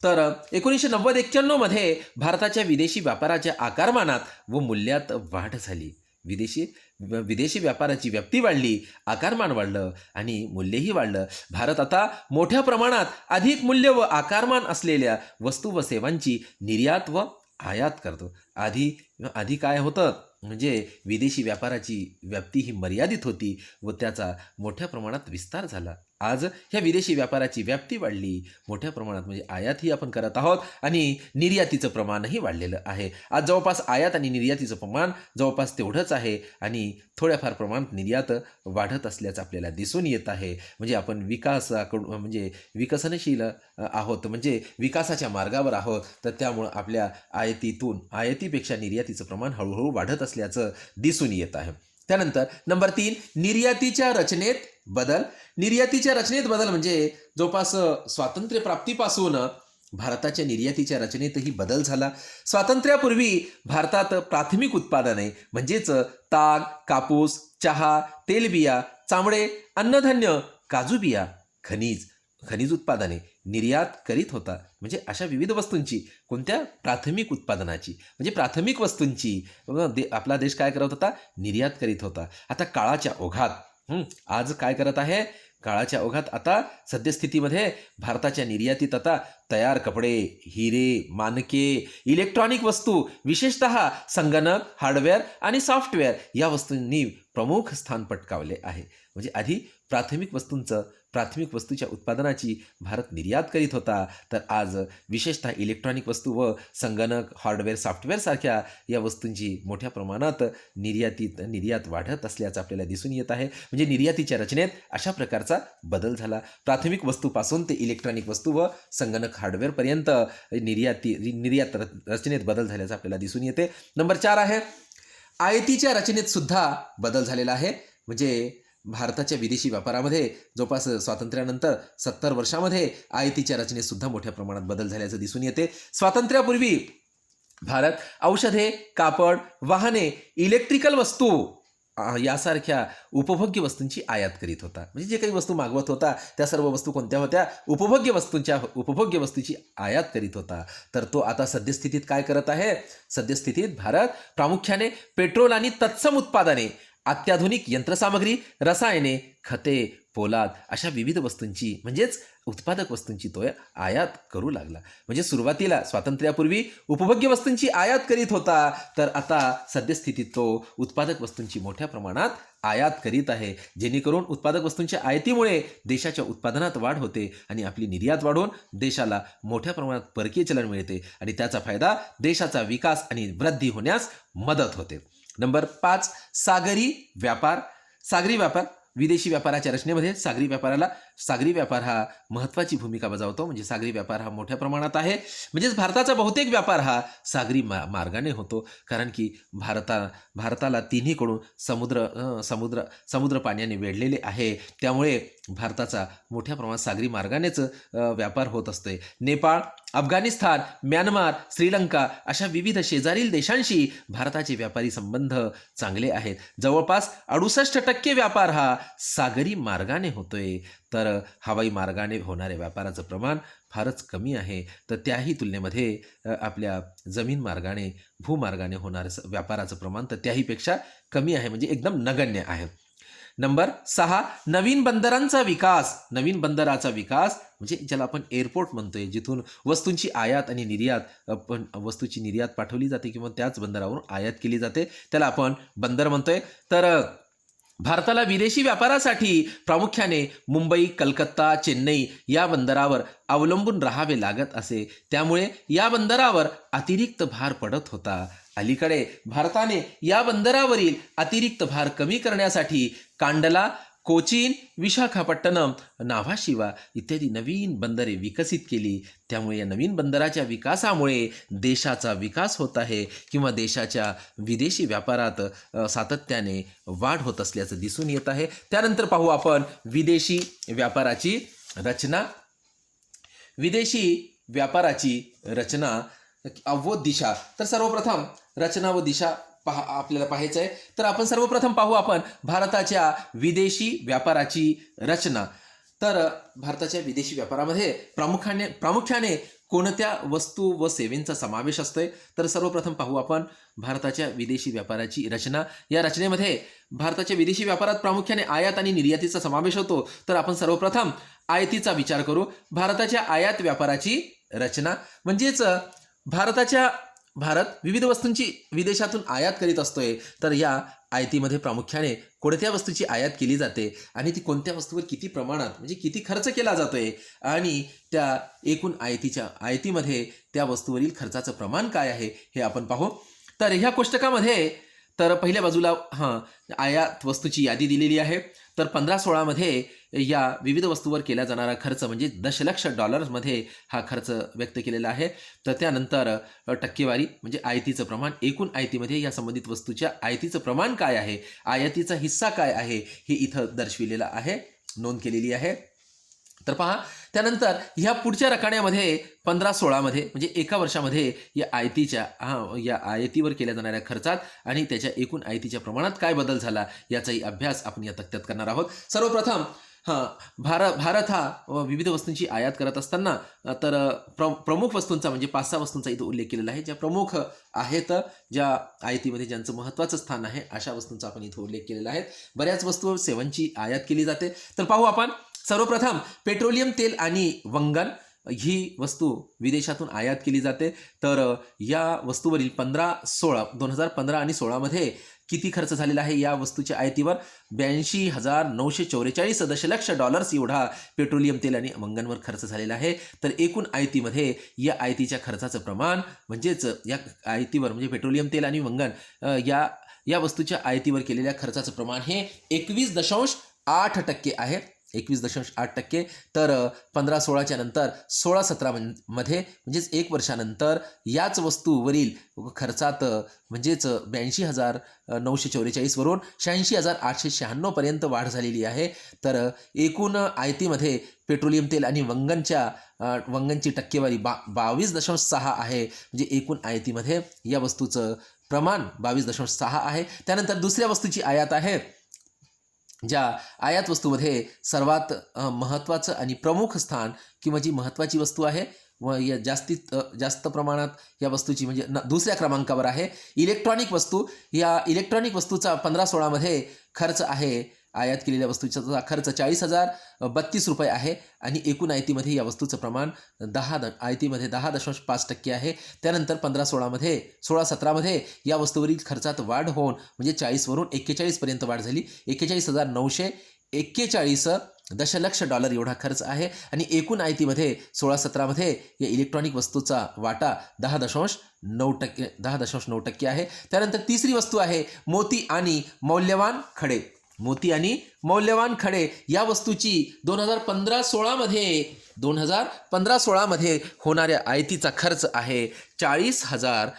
तर 1990-91 मध्ये भारताच्या विदेशी व्यापाराच्या आकारमानात व मूल्यात वाढ झाली. विदेशी व्यापाराची व्याप्ती वाढली, आकारमान वाढलं आणि मूल्यही वाढलं. भारत आता मोठ्या प्रमाणात अधिक मूल्य व आकारमान असलेल्या वस्तू व सेवांची निर्यात व आयात करतो. आधी काय होतं म्हणजे विदेशी व्यापाराची व्याप्ती ही मर्यादित होती व त्याचा मोठ्या प्रमाणात विस्तार झाला. आज ह्या विदेशी व्यापाराची व्याप्ती वाढली, मोठ्या प्रमाणात म्हणजे आयातही आपण करत आहोत आणि निर्यातीचं प्रमाणही वाढलेलं आहे. आज जवळपास आयात आणि निर्यातीचं प्रमाण जवळपास तेवढंच आहे आणि थोड्याफार प्रमाणात निर्यात वाढत असल्याचं आपल्याला दिसून येत आहे. म्हणजे आपण म्हणजे विकसनशील आहोत म्हणजे विकासाच्या मार्गावर आहोत. तर त्यामुळं आपल्या आयातीपेक्षा निर्यातीचं प्रमाण हळूहळू वाढत असल्याचं दिसून येत आहे. त्यानंतर नंबर 3 निर्यातीच्या रचनेत बदल. निर्यातीच्या रचनेत बदल म्हणजे जवळपास स्वातंत्र्यप्राप्तीपासून भारताच्या निर्यातीच्या रचनेतही बदल झाला. स्वातंत्र्यापूर्वी भारतात प्राथमिक उत्पादने म्हणजेच ताग, कापूस, चहा, तेलबिया, चामडे, अन्नधान्य, काजू बिया, खनिज उत्पादने निर्यात करीत होता. म्हणजे अशा विविध वस्तूंची कोणत्या प्राथमिक उत्पादनाची म्हणजे प्राथमिक वस्तूंची आपला देश काय करत होता निर्यात करीत होता. आता काळाच्या ओघात आज काय करत आहे काळाच्या ओघात आता सद्यस्थितीमध्ये भारताच्या निर्यातीत आता तयार कपडे, हिरे, मानके, इलेक्ट्रॉनिक वस्तू विशेषतः संगणक, हार्डवेअर आणि सॉफ्टवेअर या वस्तूंनी प्रमुख स्थान पटकावले आहे. म्हणजे आधी प्राथमिक वस्तूच्या उत्पादनाची भारत निर्यात करीत होता. तर आज विशेषतः इलेक्ट्रॉनिक वस्तू व संगणक, हार्डवेअर, सॉफ्टवेअर सारख्या या वस्तूंची मोठ्या प्रमाणात निर्यात वाढत असल्याचं आपल्याला दिसून येत आहे. म्हणजे निर्यातीच्या रचनेत अशा प्रकारचा बदल झाला. प्राथमिक वस्तूपासून ते इलेक्ट्रॉनिक वस्तू व संगणक हार्डवेअरपर्यंत निर्यात रचनेत बदल झाल्याचं आपल्याला दिसून येते. नंबर 4 आहे आयातीच्या रचनेत सुद्धा बदल झालेला आहे. म्हणजे भारताच्या विदेशी व्यापारामध्ये जवळपास स्वातंत्र्यानंतर 70 वर्षामध्ये आयातीच्या रचनेत सुद्धा मोठ्या प्रमाणात बदल झाल्याचं दिसून येते. स्वातंत्र्यापूर्वी भारत औषधे, कापड, वाहने, इलेक्ट्रिकल वस्तू यासारख्या उपभोग्य वस्तूंची आयात करीत होता. म्हणजे जे काही वस्तू मागवत होता त्या सर्व वस्तू कोणत्या होत्या उपभोग्य वस्तूची आयात करीत होता. तर तो आता सद्यस्थितीत काय करत आहे सद्यस्थितीत भारत प्रामुख्याने पेट्रोल आणि तत्सम उत्पादने अत्याधुनिक यंत्रसामग्री, रसायने, खते, पोलाद अशा विविध वस्तूंची म्हणजेच उत्पादक वस्तूंची तो आयात करू लागला. म्हणजे सुरुवातीला स्वातंत्र्यापूर्वी उपभोग्य वस्तूंची आयात करीत होता, तर आता सद्यस्थितीत तो उत्पादक वस्तूंची मोठ्या प्रमाणात आयात करीत आहे. जेणेकरून उत्पादक वस्तूंच्या आयातीमुळे देशाच्या उत्पादनात वाढ होते आणि आपली निर्यात वाढून देशाला मोठ्या प्रमाणात परकीय चलन मिळते आणि त्याचा फायदा देशाचा विकास आणि वृद्धी होण्यास मदत होते. नंबर 5, सागरी व्यापार. सागरी व्यापार विदेशी व्यापाराच्या रचनेमध्ये सागरी व्यापार हा महत्त्वाची भूमिका बजावतो. म्हणजे सागरी व्यापार हा मोठ्या प्रमाणात आहे. म्हणजेच भारताचा बहुतेक व्यापार हा सागरी मार्गाने होतो. कारण की भारताला तिन्हीकडून समुद्र पाण्याने वेढलेले आहे. त्यामुळे भारताचा मोठ्या प्रमाणात सागरी मार्गानेच व्यापार होत असतोय. नेपाळ, अफगाणिस्तान, म्यानमार, श्रीलंका अशा विविध शेजारील देशांशी भारताचे व्यापारी संबंध चांगले आहेत. जवळपास 68% व्यापार हा सागरी मार्गाने होतोय, तर हवाई मार्गाने होणाऱ्या व्यापाराचं प्रमाण फारच कमी आहे. तर त्याही तुलनेमध्ये आपल्या जमीन मार्गाने भूमार्गाने होणारं व्यापाराचं प्रमाण तर त्याहीपेक्षा कमी आहे, म्हणजे एकदम नगण्य आहे. नंबर 6, नवीन बंदरांचा विकास. नवीन बंदराचा विकास म्हणजे ज्याला आपण एअरपोर्ट म्हणतोय, जिथून वस्तूंची आयात आणि निर्यात वस्तूची निर्यात पाठवली जाते किंवा त्याच बंदरावरून आयात केली जाते, त्याला आपण बंदर म्हणतोय. तर भारताला विदेशी व्यापारासाठी प्रामुख्याने मुंबई, कलकत्ता, चेन्नई या बंदरावर अवलंबून राहावे लागत असे. त्यामुळे या बंदरावर अतिरिक्त भार पडत होता. अलीकडे भारताने या बंदरावरील अतिरिक्त भार कमी करण्यासाठी कांडला, कोचीन, विशाखापट्टणम, नाव्हाशिवा इत्यादी नवीन बंदरे विकसित केली. त्यामुळे या नवीन बंदराच्या विकासामुळे देशाचा विकास होत आहे किंवा देशाच्या विदेशी व्यापारात सातत्याने वाढ होत असल्याचं दिसून येत आहे. त्यानंतर पाहू आपण विदेशी व्यापाराची रचना. विदेशी व्यापाराची रचना व दिशा. तर सर्वप्रथम रचना व दिशा आपल्याला पाहायचं आहे. तर आपण सर्वप्रथम पाहू आपण भारताच्या विदेशी व्यापाराची रचना. तर भारताच्या विदेशी व्यापारामध्ये प्रामुख्याने कोणत्या वस्तू व सेवांचा समावेश असतोय. तर सर्वप्रथम पाहू आपण भारताच्या विदेशी व्यापाराची रचना. या रचनेमध्ये भारताच्या विदेशी व्यापारात प्रामुख्याने आयात आणि निर्यातीचा समावेश होतो. तर आपण सर्वप्रथम आयातीचा विचार करू. भारताच्या आयात व्यापाराची रचना म्हणजेच भारत विविध वस्तूंची विदेशातून आयात करीत असतोय. तर या आयातीमध्ये प्रामुख्याने कोणत्या वस्तूची आयात केली जाते आणि ती कोणत्या वस्तूवर किती प्रमाणात म्हणजे किती खर्च केला जातोय आणि त्या एकूण आयातीमध्ये त्या वस्तूवरील खर्चाचं प्रमाण काय आहे हे आपण पाहू. तर ह्या कोष्टकामध्ये तर पहिल्या बाजूला आयात वस्तूची यादी दिलेली आहे. तर 15-16 मध्ये या विविध वस्तूवर केला जाणारा खर्च म्हणजे दशलक्ष डॉलर्समध्ये हा खर्च व्यक्त केलेला आहे. तर त्यानंतर टक्केवारी म्हणजे आयातीचं प्रमाण, एकूण आयातीमध्ये या संबंधित वस्तूच्या आयातीचं प्रमाण काय आहे, आयातीचा हिस्सा काय आहे हे इथं दर्शविलेलं आहे, नोंद केलेली आहे. तर पहा, त्यानंतर ह्या पुढच्या रकान्यामध्ये 15-16 मध्ये म्हणजे एका वर्षामध्ये या आयातीवर केल्या जाणाऱ्या खर्चात आणि त्याच्या एकूण आयातीच्या प्रमाणात काय बदल झाला याचाही अभ्यास आपण या तक्त्यात करणार आहोत. सर्वप्रथम भारत हा विविध वस्तूंची आयात करत असताना तर प्रमुख वस्तूंचा म्हणजे 5-6 वस्तूंचा इथं उल्लेख केलेला आहे. ज्या प्रमुख आहेत, ज्या आयातीमध्ये ज्यांचं महत्त्वाचं स्थान आहे, अशा वस्तूंचा आपण इथं उल्लेख केलेला आहे. बऱ्याच वस्तू सेवांची आयात केली जाते. तर पाहू आपण. सर्वप्रथम पेट्रोलियम तेल आणि वंगण ही वस्तू विदेशातून आयात केली जाते. तर या वस्तूवरील 2015 आणि 16 मध्ये किती खर्च झालेला आहे या वस्तूच्या आयातीवर? 82,944 दशलक्ष डॉलर्स एवढा पेट्रोलियम तेल आणि वंगणवर खर्च झालेला आहे. तर एकूण आयातीमध्ये या आयातीच्या खर्चाचं प्रमाण म्हणजेच या आयातीवर म्हणजे पेट्रोलियम तेल आणि वंगण या वस्तूच्या आयातीवर केलेल्या खर्चाचं प्रमाण हे 21.8% आहे. 21.8%. तर 15-16च्या नंतर 16-17 मध्ये म्हणजेच एक वर्षानंतर याच वस्तूवरील खर्चात म्हणजेच 82,944 वरून 86,896 पर्यंत वाढ झालेली आहे. तर एकूण आयातीमध्ये पेट्रोलियम तेल आणि वंगणची टक्केवारी 22.6 आहे. म्हणजे एकूण आयातीमध्ये या वस्तूचं प्रमाण 22.6 आहे. त्यानंतर दुसऱ्या वस्तूची आयात आहे. ज्या आयात वस्तूमध्ये सर्वात महत्त्वाचं आणि प्रमुख स्थान किंवा जी महत्त्वाची वस्तू आहे व या जास्त प्रमाणात या वस्तूची म्हणजे दुसऱ्या क्रमांकावर आहे इलेक्ट्रॉनिक वस्तू. या इलेक्ट्रॉनिक वस्तूचा 15-16मध्ये खर्च आहे, आयात केलेल्या वस्तूचा खर्च 40,032 रुपये आहे आणि एकूण आयातीमध्ये या वस्तूचं प्रमाण आयातीमध्ये 10.5% आहे. त्यानंतर 15-16मध्ये 16-17मध्ये या वस्तूवरील खर्चात वाढ होऊन म्हणजे 40वरून 41पर्यंत वाढ झाली. 41,941 दशलक्ष डॉलर एवढा खर्च आहे आणि एकूण आयातीमध्ये 16-17मध्ये या इलेक्ट्रॉनिक वस्तूचा वाटा 10.9% आहे. त्यानंतर तिसरी वस्तू आहे मोती आणि मौल्यवान खडे. मोती आणि मौल्यवान खडे या वस्तूची 2015-16मध्ये होणाऱ्या आयातीचा खर्च आहे 40,000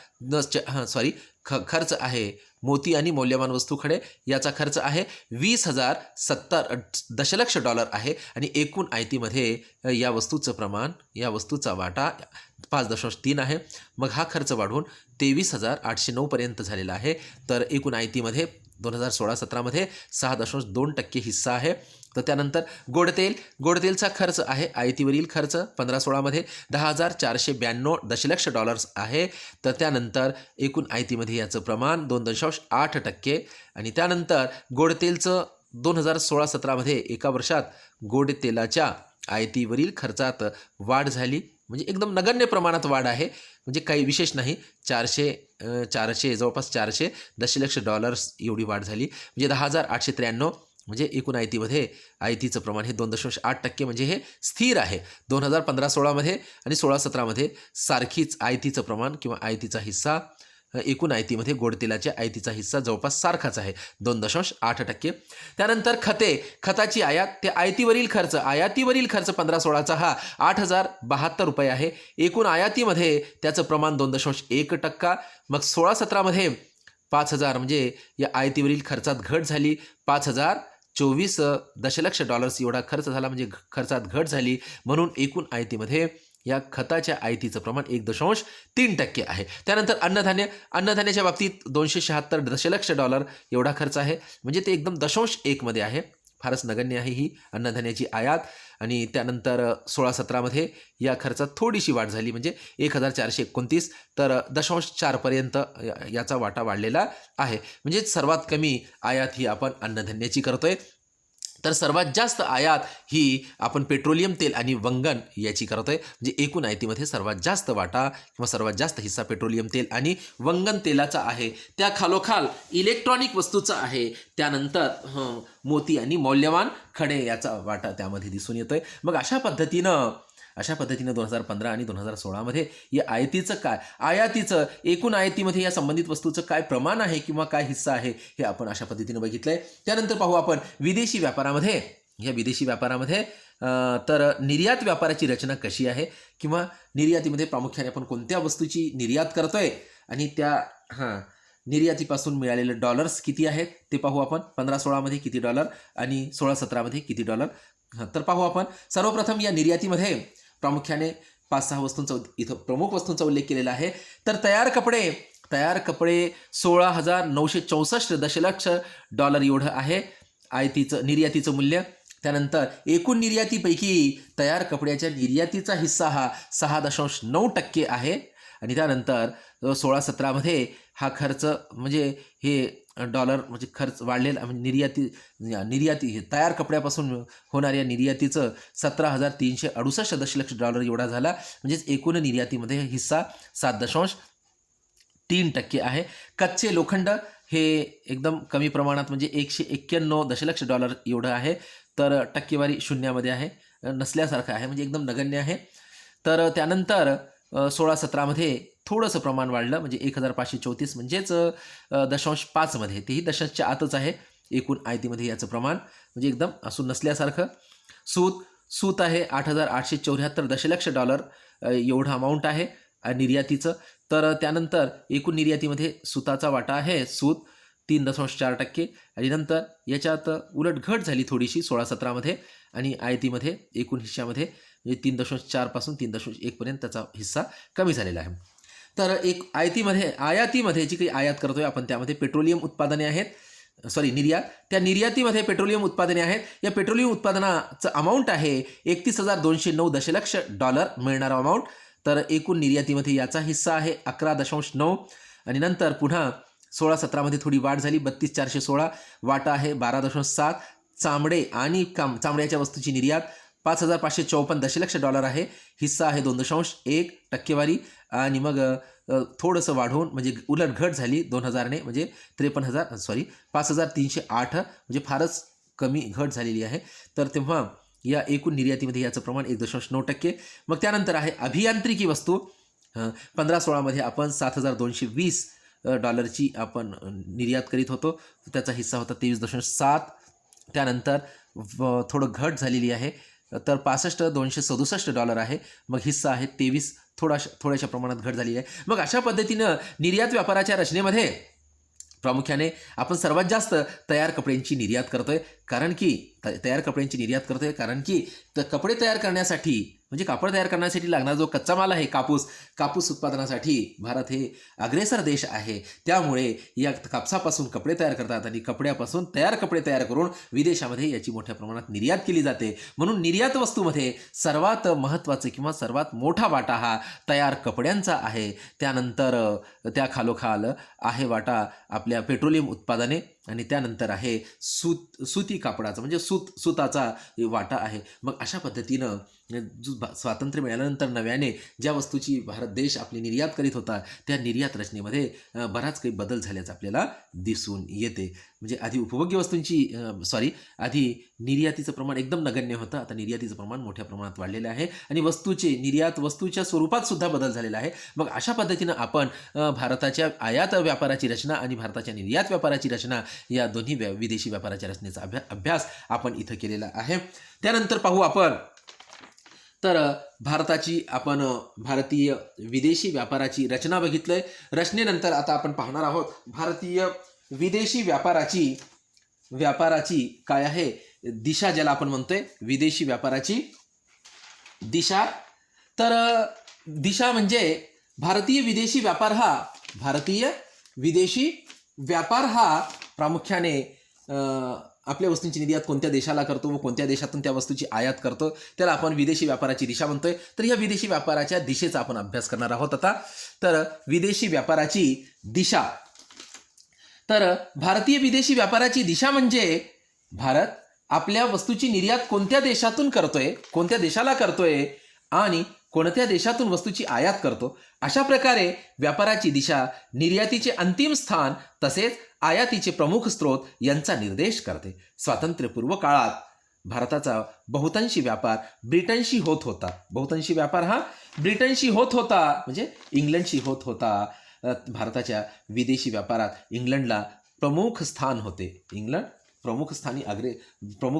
खर्च आहे. मोती आणि मौल्यवान वस्तू खडे याचा खर्च आहे 20,070 दशलक्ष डॉलर आहे आणि एकूण आयातीमध्ये या वस्तूचं प्रमाण, या वस्तूचा वाटा 5.3 आहे. मग हा खर्च वाढून 23,809 पर्यंत झालेला आहे. तर एकूण आयातीमध्ये 2016-17मध्ये 6.2% हिस्सा आहे. तर त्यानंतर गोडतेलचा खर्च आहे, आयातीवरील खर्च 15-16मध्ये 10,492 दशलक्ष डॉलर्स आहे. तर त्यानंतर एकूण आयातीमध्ये याचं प्रमाण 2.8% आणि त्यानंतर गोडतेलचं 2016-17मध्ये एका वर्षात गोडतेलाच्या आयातीवरील खर्चात वाढ झाली, म्हणजे एकदम नगण्य प्रमाणात वाढ आहे, म्हणजे काही विशेष नाही. 400 जवळपास 400 दशलक्ष डॉलर्स एवढी वाढ झाली, म्हणजे 10,893. म्हणजे एकूण आयातीमध्ये आयातीचं प्रमाण हे 2.8% म्हणजे हे स्थिर आहे. 2015-16मध्ये आणि 16-17मध्ये सारखीच आयातीचं प्रमाण किंवा आयातीचा हिस्सा, एकूण आयातीमध्ये गोडतेलाच्या आयातीचा हिस्सा जवळपास सारखाच आहे 2.8%. त्यानंतर खताची आयात, त्या आयातीवरील खर्च 15-16चा हा 8,072 रुपये आहे. एकूण आयातीमध्ये त्याचं प्रमाण 2.1%. मग 16-17मध्ये 5,000 म्हणजे या आयातीवरील खर्चात घट झाली, 5,024 दशलक्ष डॉलर्स एवढा खर्च झाला, म्हणजे खर्चात घट झाली, म्हणून एकूण आयातीमध्ये या खताच्या आयातीचं प्रमाण 1.3% आहे. त्यानंतर अन्नधान्याच्या बाबतीत 276 दशलक्ष डॉलर एवढा खर्च आहे, म्हणजे ते एकदम 0.1मध्ये आहे. फारच नगण्य आहे ही अन्नधान्याची आयात. आणि त्यानंतर 16-17मध्ये या खर्चात थोडीशी वाढ झाली, म्हणजे 1,429 तर 0.4 पर्यंत याचा वाटा वाढलेला आहे. म्हणजे सर्वात कमी आयात ही आपण अन्नधान्याची करतोय. तर सर्वात जास्त आयात ही आपण पेट्रोलियम तेल आणि वंगण याची करतोय, म्हणजे एकूण आयातीमध्ये सर्वात जास्त वाटा किंवा सर्वात जास्त हिस्सा पेट्रोलियम तेल आणि वंगण तेलाचा आहे. त्या खालोखाल इलेक्ट्रॉनिक वस्तूचा आहे. त्यानंतर मोती आणि मौल्यवान खडे याचा वाटा त्यामध्ये दिसून येतोय. मग अशा पद्धतीनं 2015 आणि 2016मध्ये या आयातीचं एकूण आयातीमध्ये या संबंधित वस्तूचं काय प्रमाण आहे किंवा काय हिस्सा आहे हे आपण अशा पद्धतीनं बघितलंय. त्यानंतर पाहू आपण विदेशी व्यापारामध्ये. या विदेशी व्यापारामध्ये तर निर्यात व्यापाराची रचना कशी आहे किंवा निर्यातीमध्ये प्रामुख्याने आपण कोणत्या वस्तूची निर्यात करतोय आणि त्या निर्यातीपासून मिळालेले डॉलर्स किती आहेत ते पाहू आपण. 15-16मध्ये किती डॉलर आणि 16-17मध्ये किती डॉलर. तर पाहू आपण. सर्वप्रथम या निर्यातीमध्ये प्रामुख्याने 5-6 वस्तूंचा इथं प्रमुख वस्तूंचा उल्लेख केलेला आहे. तर तयार कपडे 16,964 दशलक्ष डॉलर एवढं आहे निर्यातीचं मूल्य. त्यानंतर एकूण निर्यातीपैकी तयार कपड्याच्या निर्यातीचा हिस्सा हा 6.9% आहे. आणि त्यानंतर 16-17मध्ये हा खर्च म्हणजे हे डॉलर म्हणजे खर्च वाढलेला, म्हणजे निर्याती तयार कपड्यापासून होणाऱ्या निर्यातीचं 17,368 दशलक्ष डॉलर एवढा झाला, म्हणजेच एकूण निर्यातीमध्ये हिस्सा 7.3% आहे. कच्चे लोखंड हे एकदम कमी प्रमाणात म्हणजे 191 दशलक्ष डॉलर एवढं आहे, तर टक्केवारी शून्यामध्ये आहे, नसल्यासारखं आहे, म्हणजे एकदम नगण्य आहे. तर त्यानंतर 16-17मध्ये थोडंसं प्रमाण वाढलं, म्हणजे 1,534 म्हणजेच 0.5मध्ये, तेही दशांशच्या आतच आहे एकूण आयातीमध्ये याचं प्रमाण, म्हणजे एकदम असून नसल्यासारखं. सूत आहे 8,874 दशलक्ष डॉलर एवढं अमाऊंट आहे निर्यातीचं. तर त्यानंतर एकूण निर्यातीमध्ये सुताचा वाटा आहे सूत 3.4% आणि नंतर याच्यात उलट घट झाली थोडीशी 16-17मध्ये आणि आयातीमध्ये एकूण हिश्श्यामध्ये म्हणजे 3.4 पासून 3.1 पर्यंत त्याचा हिस्सा कमी झालेला आहे. तर एक आयातीमध्ये जी काही आयात करतोय आपण त्यामध्ये पेट्रोलियम उत्पादने आहेत, त्या निर्यातीमध्ये पेट्रोलियम उत्पादने आहेत. या पेट्रोलियम उत्पादनाचं अमाऊंट आहे 31,209 दशलक्ष डॉलर मिळणारा अमाऊंट. तर एकूण निर्यातीमध्ये याचा हिस्सा आहे 11.9 आणि नंतर पुन्हा 16-17मध्ये थोडी वाढ झाली 32,416, वाटा आहे 12.7. चामडे आणि चामड्याच्या वस्तूची निर्यात 5,554 दशलक्ष डॉलर आहे, हिस्सा आहे 2.1 टक्केवारी. आणि मग थोडंसं वाढवून म्हणजे उलट घट झाली 2000ने म्हणजे 5,308 म्हणजे फारच कमी घट झालेली आहे. तर तेव्हा या एकूण निर्यातीमध्ये याचं प्रमाण 1.9%. मग त्यानंतर आहे अभियांत्रिकी वस्तू. 15-16मध्ये आपण 7,220 डॉलरची आपण निर्यात करीत होतो, त्याचा हिस्सा होता 23.7. त्यानंतर थोडं घट झालेली आहे, तर 65,267 डॉलर आहे, मग हिस्सा आहे 23, थोड्याशा प्रमाणात घट झालेली आहे. मग अशा पद्धतीनं निर्यात व्यापाराच्या रचनेमध्ये प्रामुख्याने आपण सर्वात जास्त तयार कपड्यांची निर्यात करतोय, कारण की कपडे तयार करण्यासाठी म्हणजे कापड तयार करण्यासाठी लागणारा जो कच्चा माल आहे कापूस उत्पादनासाठी भारत हे अग्रेसर देश आहे. त्यामुळे या कापसापासून कपडे तयार करतात आणि कपड्यापासून कपडे तयार करून विदेशामध्ये याची मोठ्या प्रमाणात निर्यात केली जाते. म्हणून निर्यात वस्तूमध्ये सर्वात महत्त्वाचं किंवा सर्वात मोठा वाटा हा तयार कपड्यांचा आहे. त्यानंतर त्या खालोखाल आहे वाटा आपल्या पेट्रोलियम उत्पादने आणि त्यानंतर आहे सुती कापडाचा म्हणजे सुताचा वाटा आहे. मग अशा पद्धतीनं स्वातंत्र्य मिळाल्यानंतर नव्याने ज्या वस्तूची भारत देश आपली निर्यात करीत होता त्या निर्यात रचनेमध्ये बराच काही बदल झाल्याचं आपल्याला दिसून येते. म्हणजे आधी उपभोग्य वस्तूंची आधी निर्यातीचं प्रमाण एकदम नगण्य होतं, आता निर्यातीचं प्रमाण मोठ्या प्रमाणात वाढलेलं आहे आणि वस्तूच्या स्वरूपात सुद्धा बदल झालेला आहे. मग अशा पद्धतीनं आपण भारताच्या आयात व्यापाराची रचना आणि भारताच्या निर्यात व्यापाराची रचना या दोन्ही विदेशी व्यापाराच्या रचनेचा अभ्यास आपण इथं केलेला आहे. त्यानंतर पाहू आपण तर भारतीय विदेशी व्यापाराची रचना बघितलंय. रचनेनंतर आता आपण पाहणार आहोत भारतीय विदेशी व्यापाराची काय आहे दिशा, ज्याला आपण म्हणतोय विदेशी व्यापाराची दिशा. तर दिशा म्हणजे भारतीय विदेशी व्यापार हा प्रामुख्याने आपल्या वस्तूंची निर्यात कोणत्या देशाला करतो व कोणत्या देशातून त्या वस्तूची आयात करतो त्याला आपण विदेशी व्यापाराची दिशा म्हणतोय. तर या विदेशी व्यापाराच्या दिशेचा आपण अभ्यास करणार आहोत आता. तर विदेशी व्यापाराची दिशा, तर भारतीय विदेशी व्यापाराची दिशा म्हणजे भारत आपल्या वस्तूची निर्यात कोणत्या देशातून करतोय, कोणत्या देशाला करतोय आणि कोणत्या देशातून वस्तूची आयात करतो, अशा प्रकारे व्यापाराची दिशा निर्यातीचे अंतिम स्थान तसेच आयातीचे प्रमुख स्रोत यांचा निर्देश करते. स्वातंत्र्यपूर्व काळात भारताचा बहुतांशी व्यापार ब्रिटनशी होत होता. बहुतांशी व्यापार हा ब्रिटनशी होत होता म्हणजे इंग्लंडशी होत होता. भारताच्या विदेशी व्यापारात इंग्लंडला प्रमुख स्थान होते. इंग्लंड प्रमुख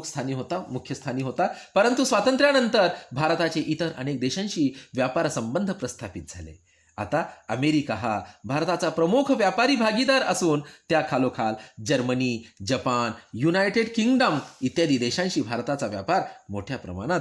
स्थानी होता, मुख्य स्थानी होता. परंतु स्वातंत्र्यानंतर भारताचे इतर अनेक देशांशी व्यापार संबंध प्रस्थापित झाले. आता अमेरिका हा भारताचा प्रमुख व्यापारी भागीदार असून त्या खालोखाल जर्मनी, जपान, युनायटेड किंगडम इत्यादी देशांशी भारताचा व्यापार मोठ्या प्रमाणात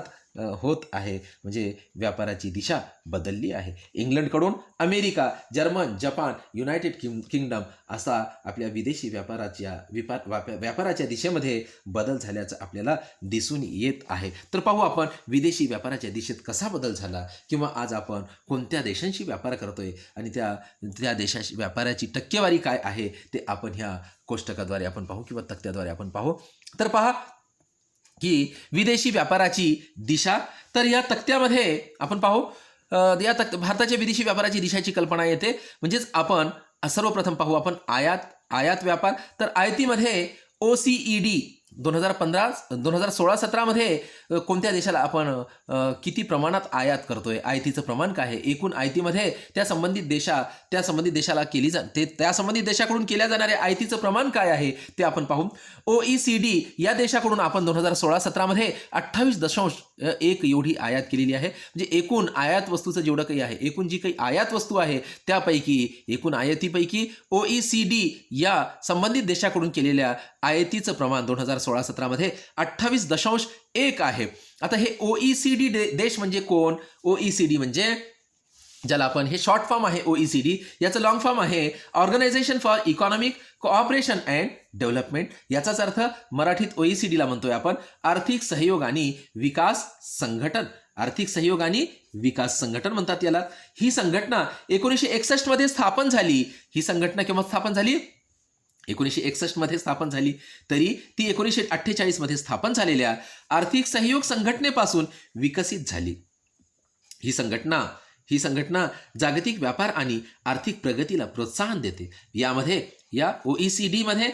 होत आहे. म्हणजे व्यापाराची दिशा बदलली आहे. इंग्लंडकडून America, German, Japan, United Kingdom असा आपल्या विदेशी व्यापाराच्या दिशेमध्ये बदल झाल्याचं आपल्याला दिसून येत आहे. तर पाहू आपण विदेशी व्यापाराच्या दिशेत कसा बदल झाला किंवा आज आपण कोणत्या देशांशी व्यापार करतोय आणि त्या देशाशी व्यापाराची टक्केवारी काय आहे ते आपण ह्या कोष्टकाद्वारे आपण पाहू किंवा तक्त्याद्वारे आपण पाहू. तर पहा की विदेशी व्यापाराची दिशा, तर या तक्त्यामध्ये आपण पाहू भारताच्या विदेशी व्यापाराची दिशाची कल्पना येते. म्हणजेच आपण सर्वप्रथम पाहू आपण आयात व्यापार. तर आयातीमध्ये OECD 2016-17मध्ये कोणत्या देशाला आपण किती प्रमाणात आयात करतोय, आयातीचं प्रमाण काय आहे, एकूण आयातीमध्ये त्या संबंधित देशाला त्या संबंधित देशाकडून केल्या जाणाऱ्या आयातीचं प्रमाण काय आहे ते आपण पाहू. OECD या देशाकडून आपण 2016-17मध्ये 28.1 एवढी आयात केलेली आहे. म्हणजे एकूण आयात वस्तूचं जेवढं काही आहे, एकूण जी काही आयात वस्तू आहे त्यापैकी एकूण आयातीपैकी OECD या संबंधित देशाकडून केलेल्या आयातीचं प्रमाण 2016-17मध्ये 28.1 आहे. आता हे OECD देश म्हणजे कोण? OECD म्हणजे ज्याला आपण हे शॉर्ट फॉर्म आहे OECD, याचं लॉंग फॉर्म आहे organisation for economic cooperation and development. याचाच अर्थ मराठीत OECD ला म्हणतोय आपण आर्थिक सहयोग आणि विकास संघटन. आर्थिक सहयोग आणि विकास संघटन म्हणतात याला. ही संघटना 1961 मध्ये स्थापन झाली. ही संघटना केव्हा स्थापन झाली? 1961 मध्ये स्थापन झाली. तरी ती 1948 मध्ये स्थापन झालेल्या आर्थिक सहयोग संघटनेपासून विकसित झाली. ही संघटना जागतिक व्यापार आणि आर्थिक प्रगतीला प्रोत्साहन देते. यामध्ये या OECD मध्ये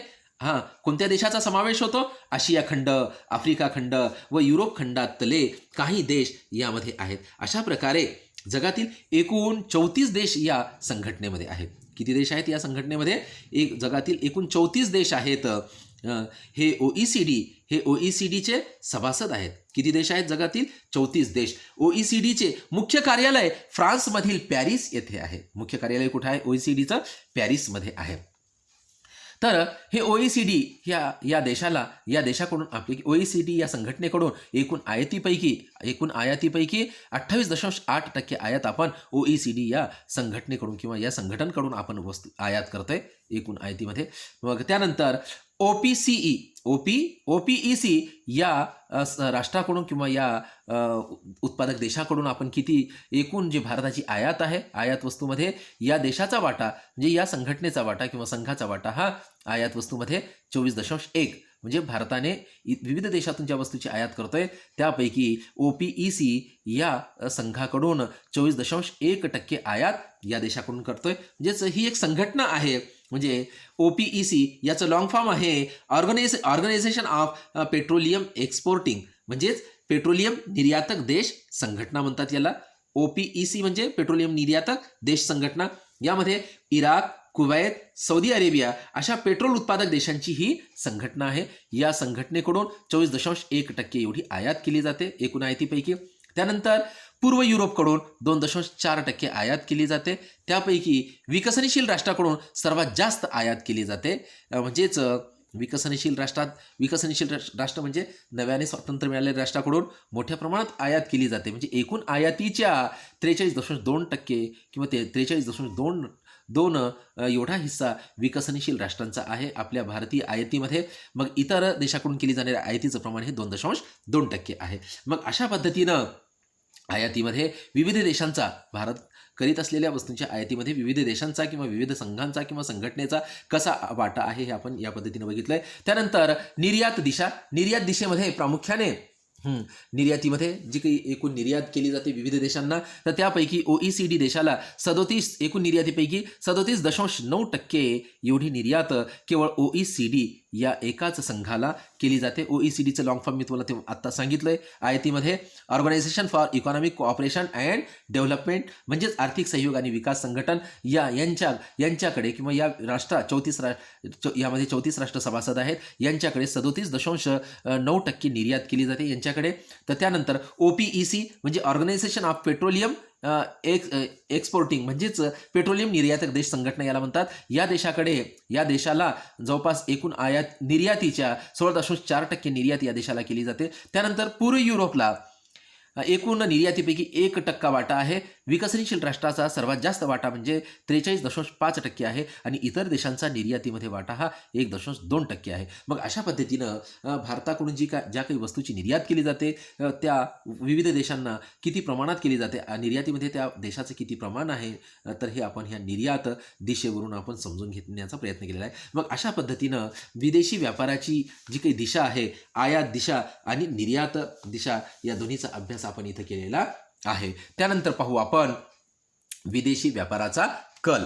कोणत्या देशाचा समावेश होतो? आशिया खंड, आफ्रिका खंड व युरोप खंडातले काही देश यामध्ये आहेत. अशा प्रकारे जगातील एकूण 34 देश या संघटनेमध्ये आहेत. किती देश आहेत या संघटनेमध्ये? जगातील एकूण 34 देश आहेत. हे OECDचे सभासद आहेत. किती देश आहेत जगातील? 34 देश. OECDचे मुख्य कार्यालय फ्रान्समधील पॅरिस येथे आहे. मुख्य कार्यालय कुठे आहे? OECDचं पॅरिसमध्ये आहे. तर हे OECD या देशाकडून आपली OECD या संघटनेकडून एकूण आयातीपैकी 28.8% आयात आपण OECD या संघटनेकडून किंवा या संघटनकडून आपण वस्तू आयात करतोय एकूण आयातीमध्ये. मग त्यानंतर OPEC या राष्ट्राकडून किंवा या उत्पादक देशाकडून आपण किती एकूण जे भारताची आयात आहे, आयात वस्तूमध्ये या देशाचा वाटा म्हणजे या संघटनेचा वाटा किंवा संघाचा वाटा हा आयात वस्तूमध्ये 24.1 म्हणजे भारताने विविध देशातून ज्या वस्तूची आयात करतोय त्यापैकी OPEC या संघाकडून 24.1% आयात या देशाकडून करतोय. म्हणजेच ही एक संघटना आहे. म्हणजे OPEC याचं लॉंग फॉर्म आहे ऑर्गनायझेशन ऑफ पेट्रोलियम एक्सपोर्टिंग, म्हणजेच पेट्रोलियम निर्यातक देश संघटना म्हणतात याला. OPEC म्हणजे पेट्रोलियम निर्यातक देश संघटना. यामध्ये इराक, कुवैत, सौदी अरेबिया अशा पेट्रोल उत्पादक देशांची ही संघटना आहे. या संघटनेकडून 24.1% एवढी आयात केली जाते एकूण आयातीपैकी. त्यानंतर पूर्व युरोपकडून 2.4% आयात केली जाते. त्यापैकी विकसनशील राष्ट्राकडून सर्वात जास्त आयात केली जाते. म्हणजेच विकसनशील राष्ट्र म्हणजे नव्याने स्वातंत्र्य मिळालेल्या राष्ट्राकडून मोठ्या प्रमाणात आयात केली जाते. म्हणजे एकूण आयातीच्या 43.2% किंवा 43.2 एवढा हिस्सा विकसनशील राष्ट्रांचा आहे आपल्या भारतीय आयातीमध्ये. मग इतर देशाकडून केली जाणाऱ्या आयातीचं प्रमाण हे 2.2% आहे. मग अशा पद्धतीनं आयातीमध्ये विविध देशांचा भारत करीत असलेल्या वस्तूंच्या आयातीमध्ये विविध देशांचा किंवा विविध संघांचा किंवा संघटनेचा कसा वाटा आहे हे आपण या पद्धतीने बघितलंय. त्यानंतर निर्यात दिशेमध्ये प्रामुख्याने निर्यातीमध्ये जी काही एकूण निर्यात केली जाते विविध देशांना, तर त्यापैकी OECD देशाला 37 एकूण निर्यातीपैकी 37.9% एवढी निर्यात केवळ OECD या एकाच संघाला केली जाते. OECDचं लॉंग फॉर्म मी तुम्हाला ते आत्ता सांगितलंय. आयातीमध्ये organisation for economic cooperation and development म्हणजेच आर्थिक सहयोग आणि विकास संघटन यांच्याकडे किंवा या यामध्ये 34 राष्ट्र सभासद आहेत. यांच्याकडे 37.9% निर्यात केली जाते यांच्याकडे. तर त्यानंतर OPEC म्हणजे ऑर्गनायझेशन ऑफ पेट्रोलियम एक्सपोर्टिंग म्हणजेच पेट्रोलियम निर्यातक देश संघटना याला म्हणतात. या देशाला जवळपास एकूण निर्यातीच्या 16.4% निर्यात या देशाला केली जाते. त्यानंतर पूर्व युरोपला एकूण निर्यातीपैकी 1% वाटा आहे. विकसनशील राष्ट्राचा सर्वात जास्त वाटा म्हणजे 43.5% आहे आणि इतर देशांचा निर्यातीमध्ये वाटा हा 1.2% आहे. मग अशा पद्धतीनं भारताकडून ज्या काही वस्तूची निर्यात केली जाते त्या विविध देशांना किती प्रमाणात केली जाते, निर्यातीमध्ये त्या देशाचं किती प्रमाण आहे, तर हे आपण ह्या निर्यात दिशेवरून आपण समजून घेण्याचा प्रयत्न केलेला आहे. मग अशा पद्धतीनं विदेशी व्यापाराची जी काही दिशा आहे, आयात दिशा आणि निर्यात दिशा या दोन्हीचा अभ्यास आपण इथं केलेला आहे. त्यानंतर पाहू आपण विदेशी व्यापाराचा कल.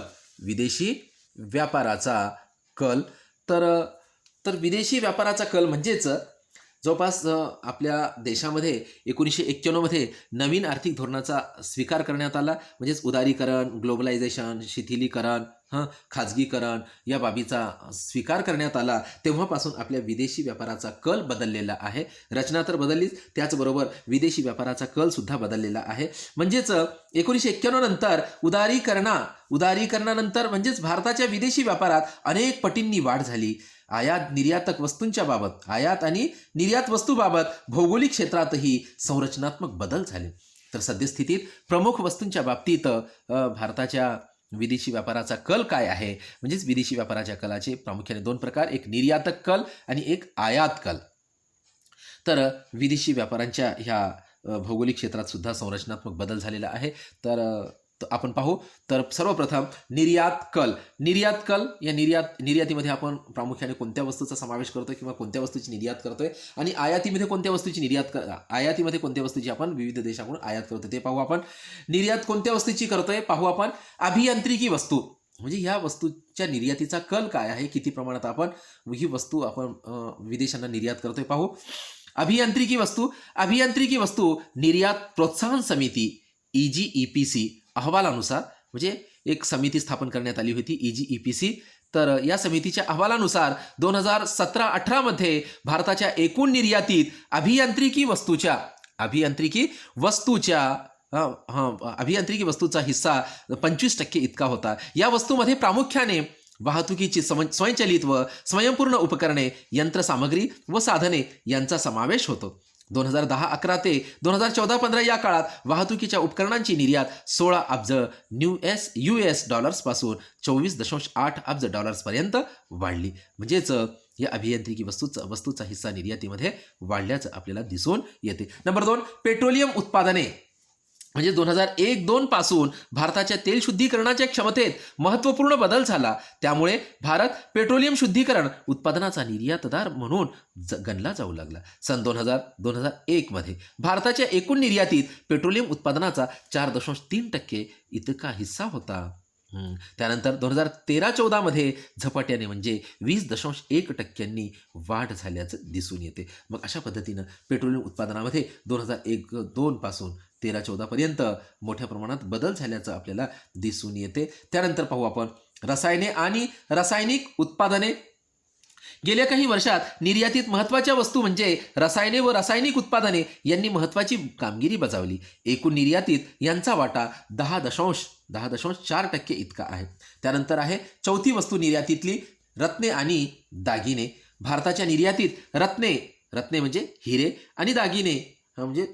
तर विदेशी व्यापाराचा कल म्हणजेच जवळपास आपल्या देशामध्ये 1991 मध्ये नवीन आर्थिक धोरणाचा स्वीकार करण्यात आला. म्हणजेच उदारीकरण, ग्लोबलायझेशन, शिथिलीकरण, खाजगीकरण या बाबीचा स्वीकार करण्यात आला. तेव्हापासून आपल्या विदेशी व्यापाराचा कल बदललेला आहे. रचना तर बदललीच, त्याचबरोबर विदेशी व्यापाराचा कल सुद्धा बदललेला आहे. म्हणजेच 1991 नंतर उदारीकरणानंतर म्हणजेच भारताच्या विदेशी व्यापारात अनेक पटींनी वाढ झाली. आयात आणि निर्यात वस्तूबाबत भौगोलिक क्षेत्रातही संरचनात्मक बदल झाले. तर सद्यस्थितीत प्रमुख वस्तूंच्या बाबतीत भारताच्या विदेशी व्यापाराचा कल काय आहे? म्हणजेच विदेशी व्यापाराच्या कलाचे प्रामुख्याने 2 प्रकार, एक निर्यातक कल आणि एक आयात कल. तर विदेशी व्यापारांच्या ह्या भौगोलिक क्षेत्रात सुद्धा संरचनात्मक बदल झालेला आहे. तर आपण पाहू. तर सर्वप्रथम निर्यात कल या निर्यातीमध्ये आपण प्रामुख्याने कोणत्या वस्तूचा समावेश करतोय किंवा कोणत्या वस्तूची निर्यात करतोय आणि आयातीमध्ये कोणत्या वस्तूची आयातीमध्ये कोणत्या वस्तूची आपण विविध देशाकडून आयात करतोय ते पाहू आपण. निर्यात कोणत्या वस्तूची करतोय पाहू आपण. अभियांत्रिकी वस्तू म्हणजे ह्या वस्तूच्या निर्यातीचा कल काय आहे, किती प्रमाणात आपण ही वस्तू आपण विदेशांना निर्यात करतोय पाहू. अभियांत्रिकी वस्तू निर्यात प्रोत्साहन समिती EGEPC अहवालानुसार म्हणजे एक समिती स्थापन करण्यात आली होती EGEPC. तर या समितीच्या अहवालानुसार 2017-18 मध्ये भारताच्या एकूण निर्यातीत अभियांत्रिकी वस्तूचा हिस्सा 25% इतका होता. या वस्तूमध्ये प्रामुख्याने वाहतुकीची स्वयंचलित व स्वयंपूर्ण उपकरणे, यंत्रसामग्री व साधने यांचा समावेश होतो. 2010-11 ते 2014-15 या काळात वाहतुकीच्या उपकरणांची निर्यात 16 अब्ज US डॉलर्सपासून 24.8 अब्ज डॉलर्सपर्यंत वाढली. म्हणजेच या अभियांत्रिकी वस्तूचा हिस्सा निर्यातीमध्ये वाढल्याचं आपल्याला दिसून येते. नंबर 2, पेट्रोलियम उत्पादने म्हणजे 2001-2 पासून भारताच्या तेल शुद्धीकरणाच्या क्षमतेत महत्त्वपूर्ण बदल झाला. त्यामुळे भारत पेट्रोलियम शुद्धीकरण उत्पादनाचा निर्यातदार म्हणून गणला जाऊ लागला. सन 2001 मध्ये भारताच्या एकूण निर्यातीत पेट्रोलियम उत्पादनाचा 4.3% इतका हिस्सा होता. त्यानंतर 2013-14 मध्ये झपाट्याने म्हणजे 20.1% वाढ झाल्याचं दिसून येते. मग अशा पद्धतीनं पेट्रोलियम उत्पादनामध्ये 2001-2 पासून 13-14 पर्यंत मोठ्या प्रमाणात बदल झाल्याचं आपल्याला दिसून येते. त्यानंतर पाहू आपण रसायने आणि रासायनिक उत्पादने. गेल्या काही वर्षात निर्यातीत महत्त्वाच्या वस्तू म्हणजे रसायने व रासायनिक उत्पादने यांनी महत्त्वाची कामगिरी बजावली. एकूण निर्यातीत यांचा वाटा 10.4% इतका आहे. त्यानंतर आहे चौथी वस्तू निर्यातीतली रत्ने आणि दागिने. भारताच्या निर्यातीत रत्ने म्हणजे हिरे आणि दागिने म्हणजे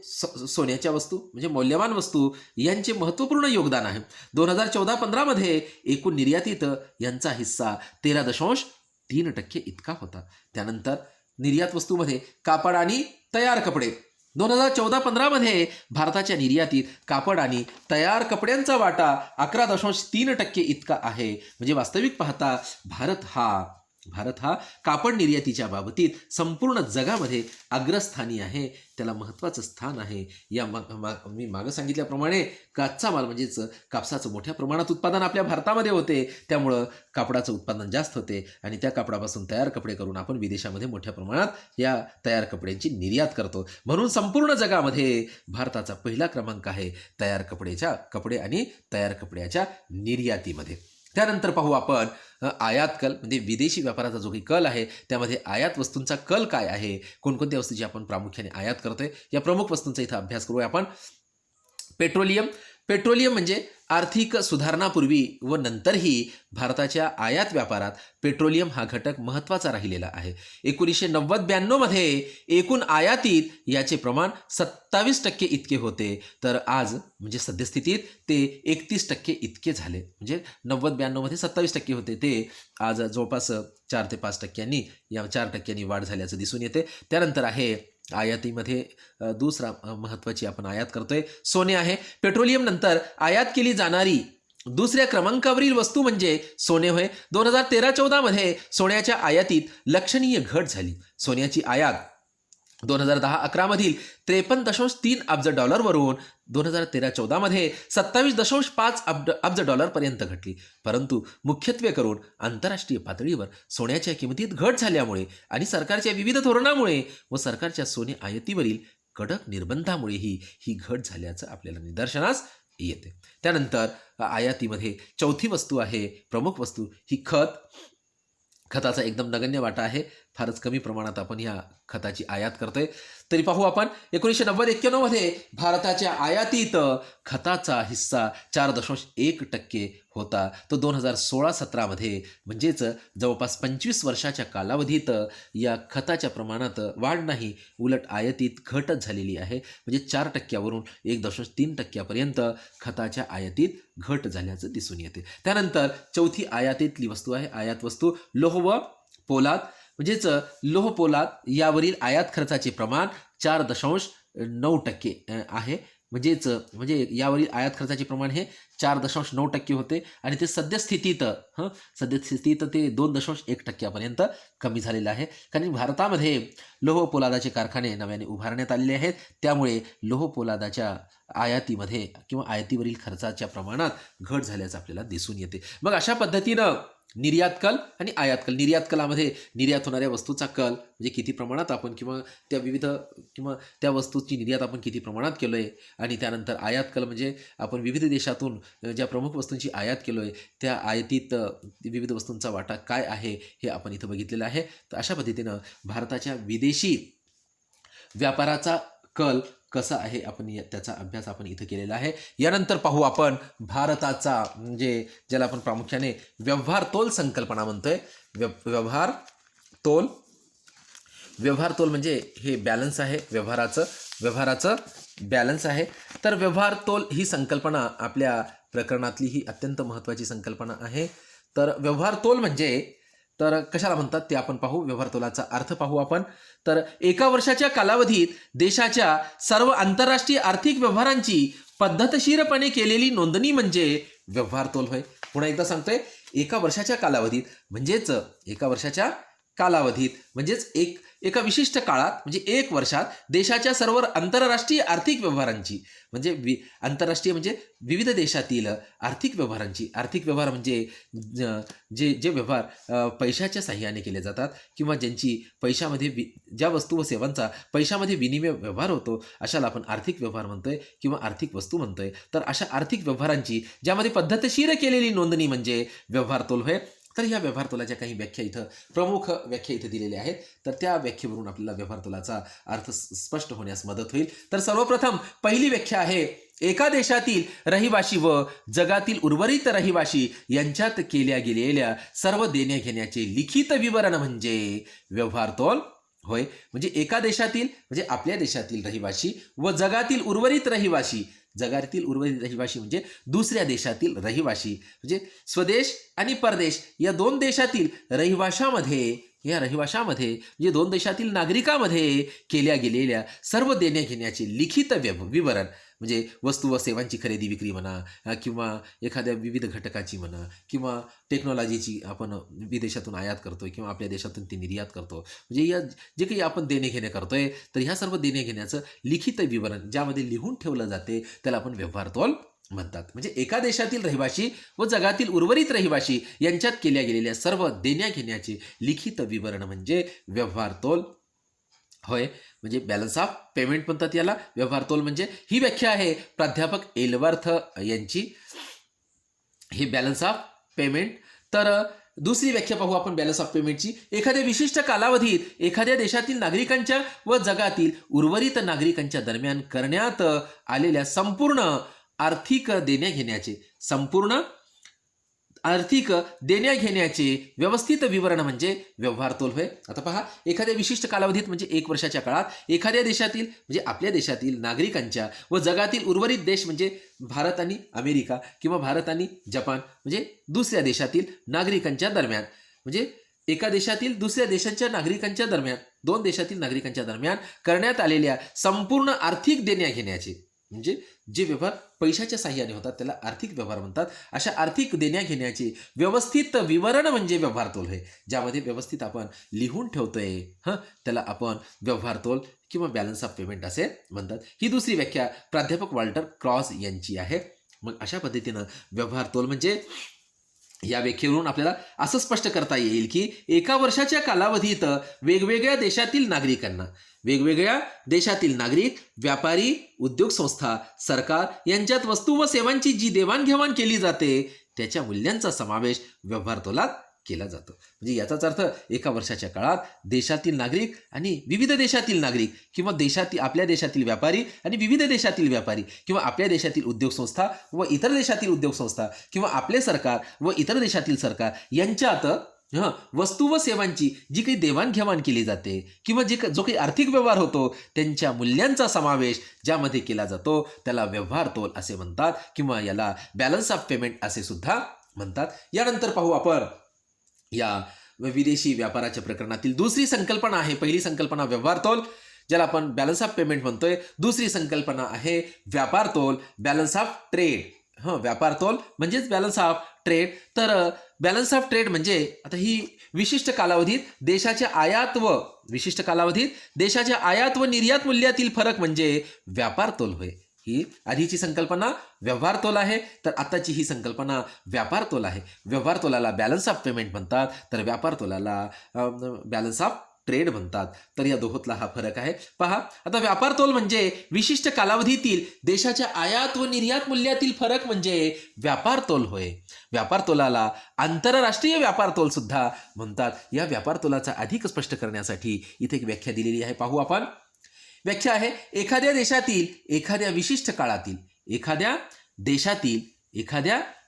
सोन्याच्या वस्तू म्हणजे मौल्यवान वस्तू यांचे महत्त्वपूर्ण योगदान आहे. 2014-15 मध्ये एकूण निर्यातीत यांचा हिस्सा 13.3% इतका होता. त्यानंतर निर्यात वस्तूमध्ये कापड आणि तयार कपडे. 2014-15 मध्ये भारताच्या निर्यातीत कापड आणि तयार कपड्यांचा वाटा 11.3% इतका आहे. म्हणजे वास्तविक पाहता भारत हा कापड निर्यातीच्या बाबतीत संपूर्ण जगामध्ये अग्रस्थानी आहे. त्याला महत्त्वाचं स्थान आहे. मी मागं सांगितल्याप्रमाणे कच्चा माल म्हणजेच कापसाचं मोठ्या प्रमाणात उत्पादन आपल्या भारतामध्ये होते. त्यामुळं कापडाचं उत्पादन जास्त होते आणि त्या कापडापासून तयार कपडे करून आपण विदेशामध्ये मोठ्या प्रमाणात या तयार कपड्यांची निर्यात करतो. म्हणून संपूर्ण जगामध्ये भारताचा पहिला क्रमांक आहे कपडे आणि तयार कपड्याच्या निर्यातीमध्ये. त्यानंतर पाहू आपण आयात कल म्हणजे विदेशी व्यापाराचा जो काही कल आहे त्यामध्ये आयात वस्तूंचा कल काय आहे, कोणकोणत्या वस्तूची आपण प्रामुख्याने आयात करतोय या प्रमुख वस्तूंचा इथं अभ्यास करूया आपण. पेट्रोलियम म्हणजे आर्थिक सुधारणापूर्वी व नंतरही भारताच्या आयात व्यापारात पेट्रोलियम हा घटक महत्त्वाचा राहिलेला आहे. 1990-92 मध्ये एकूण आयातीत याचे प्रमाण 27% इतके होते. तर आज म्हणजे सद्यस्थितीत ते 31% इतके झाले. म्हणजे 90-92 मध्ये 27% होते ते आज जवळपास 4 ते 5% 4% वाढ झाल्याचं दिसून येते. त्यानंतर आहे आयातीमध्ये दुसरा महत्त्वाची आपण आयात करतोय सोने आहे. पेट्रोलियम नंतर आयात केली जाणारी दुसऱ्या क्रमांकावरील वस्तू म्हणजे सोने होय. 2013-14 मध्ये सोन्याच्या आयातीत लक्षणीय घट झाली. सोन्याची आयात 2010-11 मधील 53.3 अब्ज डॉलरवरून 2013-14 मध्ये 27.5 अब्ज डॉलरपर्यंत घटली. परंतु मुख्यत्वे करून आंतरराष्ट्रीय पातळीवर सोन्याच्या किमतीत घट झाल्यामुळे आणि सरकारच्या विविध धोरणामुळे व सरकारच्या सोने आयातीवरील कडक निर्बंधामुळेही ही घट झाल्याचं आपल्याला निदर्शनास येते. त्यानंतर आयातीमध्ये चौथी वस्तू आहे प्रमुख वस्तू ही खताचा एकदम नगण्य वाटा आहे. फारच कमी प्रमाणात आपण ह्या खताची आयात करतोय. तरी पाहू आपण 1990-91 मध्ये भारताच्या आयातीत खताचा हिस्सा 4.1% होता. तो 2016-17 मध्ये म्हणजेच जवळपास 25 वर्षाच्या कालावधीत या खताच्या प्रमाणात वाढ नाही उलट आयातीत घटच झालेली आहे. म्हणजे 4%वरून 1.3% खताच्या आयातीत घट झाल्याचं दिसून येते. त्यानंतर चौथी आयातीतली वस्तू आहे आयात वस्तू लोह व पोलाद. म्हणजेच लोह पोलाद यावरील आयात खर्चाचे प्रमाण 9% आहे. म्हणजे यावरील आयात खर्चाचे प्रमाण हे 4.9% होते आणि ते सद्यस्थितीत ते 2.1% कमी झालेलं आहे. कारण भारतामध्ये लोह पोलादाचे कारखाने नव्याने उभारण्यात आलेले आहेत. त्यामुळे लोह पोलादाच्या आयातीमध्ये किंवा आयातीवरील खर्चाच्या प्रमाणात घट झाल्याचं आपल्याला दिसून येते. मग अशा पद्धतीनं निर्यात कल आणि आयात कल. निर्यात कलामध्ये निर्यात होणाऱ्या वस्तूचा कल म्हणजे किती प्रमाणात आपण किंवा त्या वस्तूची निर्यात आपण किती प्रमाणात केलो आहे. आणि त्यानंतर आयात कल म्हणजे आपण विविध देशातून ज्या प्रमुख वस्तूंची आयात केलो आहे त्या आयातीत विविध वस्तूंचा वाटा काय आहे हे आपण इथं बघितलेलं आहे. तर अशा पद्धतीनं भारताच्या विदेशी व्यापाराचा कल कसा आहे त्याचा अभ्यास आपण इथं केलेला आहे. यानंतर पाहू आपण भारताचा म्हणजे ज्याला आपण प्रामुख्याने व्यवहार तोल संकल्पना म्हणतोय. व्यवहार तोल म्हणजे हे बॅलन्स आहे, व्यवहाराचं बॅलन्स आहे. तर व्यवहार तोल ही संकल्पना आपल्या प्रकरणातली ही अत्यंत महत्त्वाची संकल्पना आहे. तर व्यवहार तोल म्हणजे तर कशाला म्हणतात ते आपण पाहू. व्यवहार तोलाचा अर्थ पाहू आपण. तर एका वर्षाच्या कालावधीत देशाच्या सर्व आंतरराष्ट्रीय आर्थिक व्यवहारांची पद्धतशीरपणे केलेली नोंदणी म्हणजे व्यवहार तोल होय. पुन्हा एकदा सांगतोय, एका वर्षाच्या कालावधीत म्हणजेच एका विशिष्ट काळात म्हणजे 1 वर्षात देशाच्या सर्व आंतरराष्ट्रीय आर्थिक व्यवहारांची म्हणजे आंतरराष्ट्रीय म्हणजे विविध देशातील आर्थिक व्यवहार म्हणजे जे व्यवहार पैशाच्या साह्याने केले जातात किंवा ज्यांची पैशामध्ये ज्या वस्तू व सेवांचा पैशामध्ये विनिमय व्यवहार होतो अशाला आपण आर्थिक व्यवहार म्हणतोय किंवा आर्थिक वस्तू म्हणतोय. तर अशा आर्थिक व्यवहारांची ज्यामध्ये पद्धतशीर केलेली नोंदणी म्हणजे व्यवहार तोल होय. तर ह्या व्यवहार तोलाच्या काही प्रमुख व्याख्या इथं दिलेल्या आहेत. तर त्या व्याख्येवरून आपल्याला व्यवहार तोलाचा अर्थ स्पष्ट होण्यास मदत होईल. तर सर्वप्रथम पहिली व्याख्या आहे, एका देशातील रहिवासी व जगातील उर्वरित रहिवासी यांच्यात केल्या गेलेल्या सर्व देण्या घेण्याचे लिखित विवरण म्हणजे व्यवहार तोल होय. म्हणजे एका देशातील म्हणजे आपल्या देशातील रहिवासी व जगातील उर्वरित रहिवासी म्हणजे दुसऱ्या देशातील रहिवासी म्हणजे स्वदेश आणि परदेश या 2 देशातील रहिवाशामध्ये म्हणजे 2 देशातील नागरिकांमध्ये केल्या गेलेल्या सर्व देण्या घेण्याचे लिखित विवरण म्हणजे वस्तू व सेवांची खरेदी विक्री म्हणा किंवा एखाद्या विविध घटकाची म्हणा किंवा टेक्नॉलॉजीची आपण विदेशातून आयात करतोय किंवा आपल्या देशातून ती निर्यात करतो म्हणजे या जे काही आपण देणे घेणे करतोय तर ह्या सर्व देणे घेण्याचं लिखित विवरण ज्यामध्ये लिहून ठेवलं जाते त्याला आपण व्यवहार तोल म्हणतात. म्हणजे एका देशातील रहिवासी व जगातील उर्वरित रहिवासी यांच्यात केल्या गेलेल्या सर्व देण्या घेण्याचे लिखित विवरण म्हणजे व्यवहार तोल होय. म्हणजे बॅलन्स ऑफ पेमेंट म्हणतात याला. व्यवहार तोल म्हणजे ही व्याख्या आहे प्राध्यापक एल्वर्थ यांची, हे बॅलन्स ऑफ पेमेंट. तर दुसरी व्याख्या पाहू आपण बॅलन्स ऑफ पेमेंटची. एखाद्या विशिष्ट कालावधीत एखाद्या देशातील नागरिकांच्या व जगातील उर्वरित नागरिकांच्या दरम्यान करण्यात आलेल्या संपूर्ण आर्थिक देण्या घेण्याचे व्यवस्थित विवरण म्हणजे व्यवहार तोल होय. आता पहा, एखाद्या विशिष्ट कालावधीत म्हणजे 1 वर्षाच्या काळात एखाद्या देशातील म्हणजे आपल्या देशातील नागरिकांच्या व जगातील उर्वरित देश म्हणजे भारत आणि अमेरिका किंवा भारत आणि जपान म्हणजे दुसऱ्या देशातील नागरिकांच्या दरम्यान म्हणजे एका देशातील दुसऱ्या देशाच्या नागरिकांच्या दरम्यान 2 देशातील नागरिकांच्या दरम्यान करण्यात आलेल्या संपूर्ण आर्थिक देण्या घेण्याचे म्हणजे जे व्यवहार पैशाच्या साह्याने होतात त्याला आर्थिक व्यवहार म्हणतात. अशा आर्थिक देण्या घेण्याचे व्यवस्थित विवरण म्हणजे व्यवहार तोल आहे. ज्यामध्ये व्यवस्थित आपण लिहून ठेवतोय त्याला आपण व्यवहार तोल किंवा बॅलन्स ऑफ पेमेंट असे म्हणतात. ही दुसरी व्याख्या प्राध्यापक वॉल्टर क्रॉस यांची आहे. मग अशा पद्धतीनं व्यवहार तोल म्हणजे या व्याख्येवरून आपल्याला असं स्पष्ट करता येईल की एका वर्षाच्या कालावधीत वेगवेगळ्या देशातील नागरिक, व्यापारी, उद्योग संस्था, सरकार यांच्यात वस्तू व सेवांची जी देवाणघेवाण केली जाते त्याच्या मूल्यांचा समावेश व्यवहार तोलात केला जातो. म्हणजे याचाच अर्थ एका वर्षाच्या काळात देशातील नागरिक आणि विविध देशातील नागरिक किंवा आपल्या देशातील व्यापारी आणि विविध देशातील व्यापारी किंवा आपल्या देशातील उद्योग संस्था व इतर देशातील उद्योग संस्था किंवा आपले सरकार व इतर देशातील सरकार यांच्यात वस्तू व सेवांची जी काही देवाणघेवाण केली जाते किंवा जो काही आर्थिक व्यवहार होतो त्यांच्या मूल्यांचा समावेश ज्यामध्ये केला जातो त्याला व्यवहार तोल असे म्हणतात किंवा याला बॅलन्स ऑफ पेमेंट असे सुद्धा म्हणतात. यानंतर पाहू आपण या विदेशी व्यापाराच्या प्रकरणातील दुसरी संकल्पना आहे. पहिली संकल्पना व्यवहार तोल, ज्याला आपण बॅलन्स ऑफ पेमेंट म्हणतोय. दुसरी संकल्पना आहे व्यापार तोल, बॅलन्स ऑफ ट्रेड. व्यापार तोल म्हणजेच बॅलन्स ऑफ ट्रेड. तर बॅलन्स ऑफ ट्रेड म्हणजे आता ही विशिष्ट कालावधीत देशाच्या आयात व निर्यात मूल्यातील फरक म्हणजे व्यापार तोल होय. ही आधीची संकल्पना व्यवहार तोल आहे, तर आताची ही संकल्पना व्यापार तोल आहे. व्यवहार तोलाला बॅलन्स ऑफ पेमेंट म्हणतात, तर व्यापार तोलाला बॅलन्स ऑफ ट्रेड म्हणतात. तर या दोहोतला हा फरक आहे. पहा, आता व्यापार तोल म्हणजे विशिष्ट कालावधीतील देशाच्या आयात व निर्यात मूल्यातील फरक म्हणजे व्यापार तोल होय. व्यापार तोलाला आंतरराष्ट्रीय व्यापार तोल सुद्धा म्हणतात. या व्यापार तोलाचा अधिक स्पष्ट करण्यासाठी इथे एक व्याख्या दिलेली आहे, पाहू आपण. व्याख्या आहे एखाद्या देशातील एखाद्या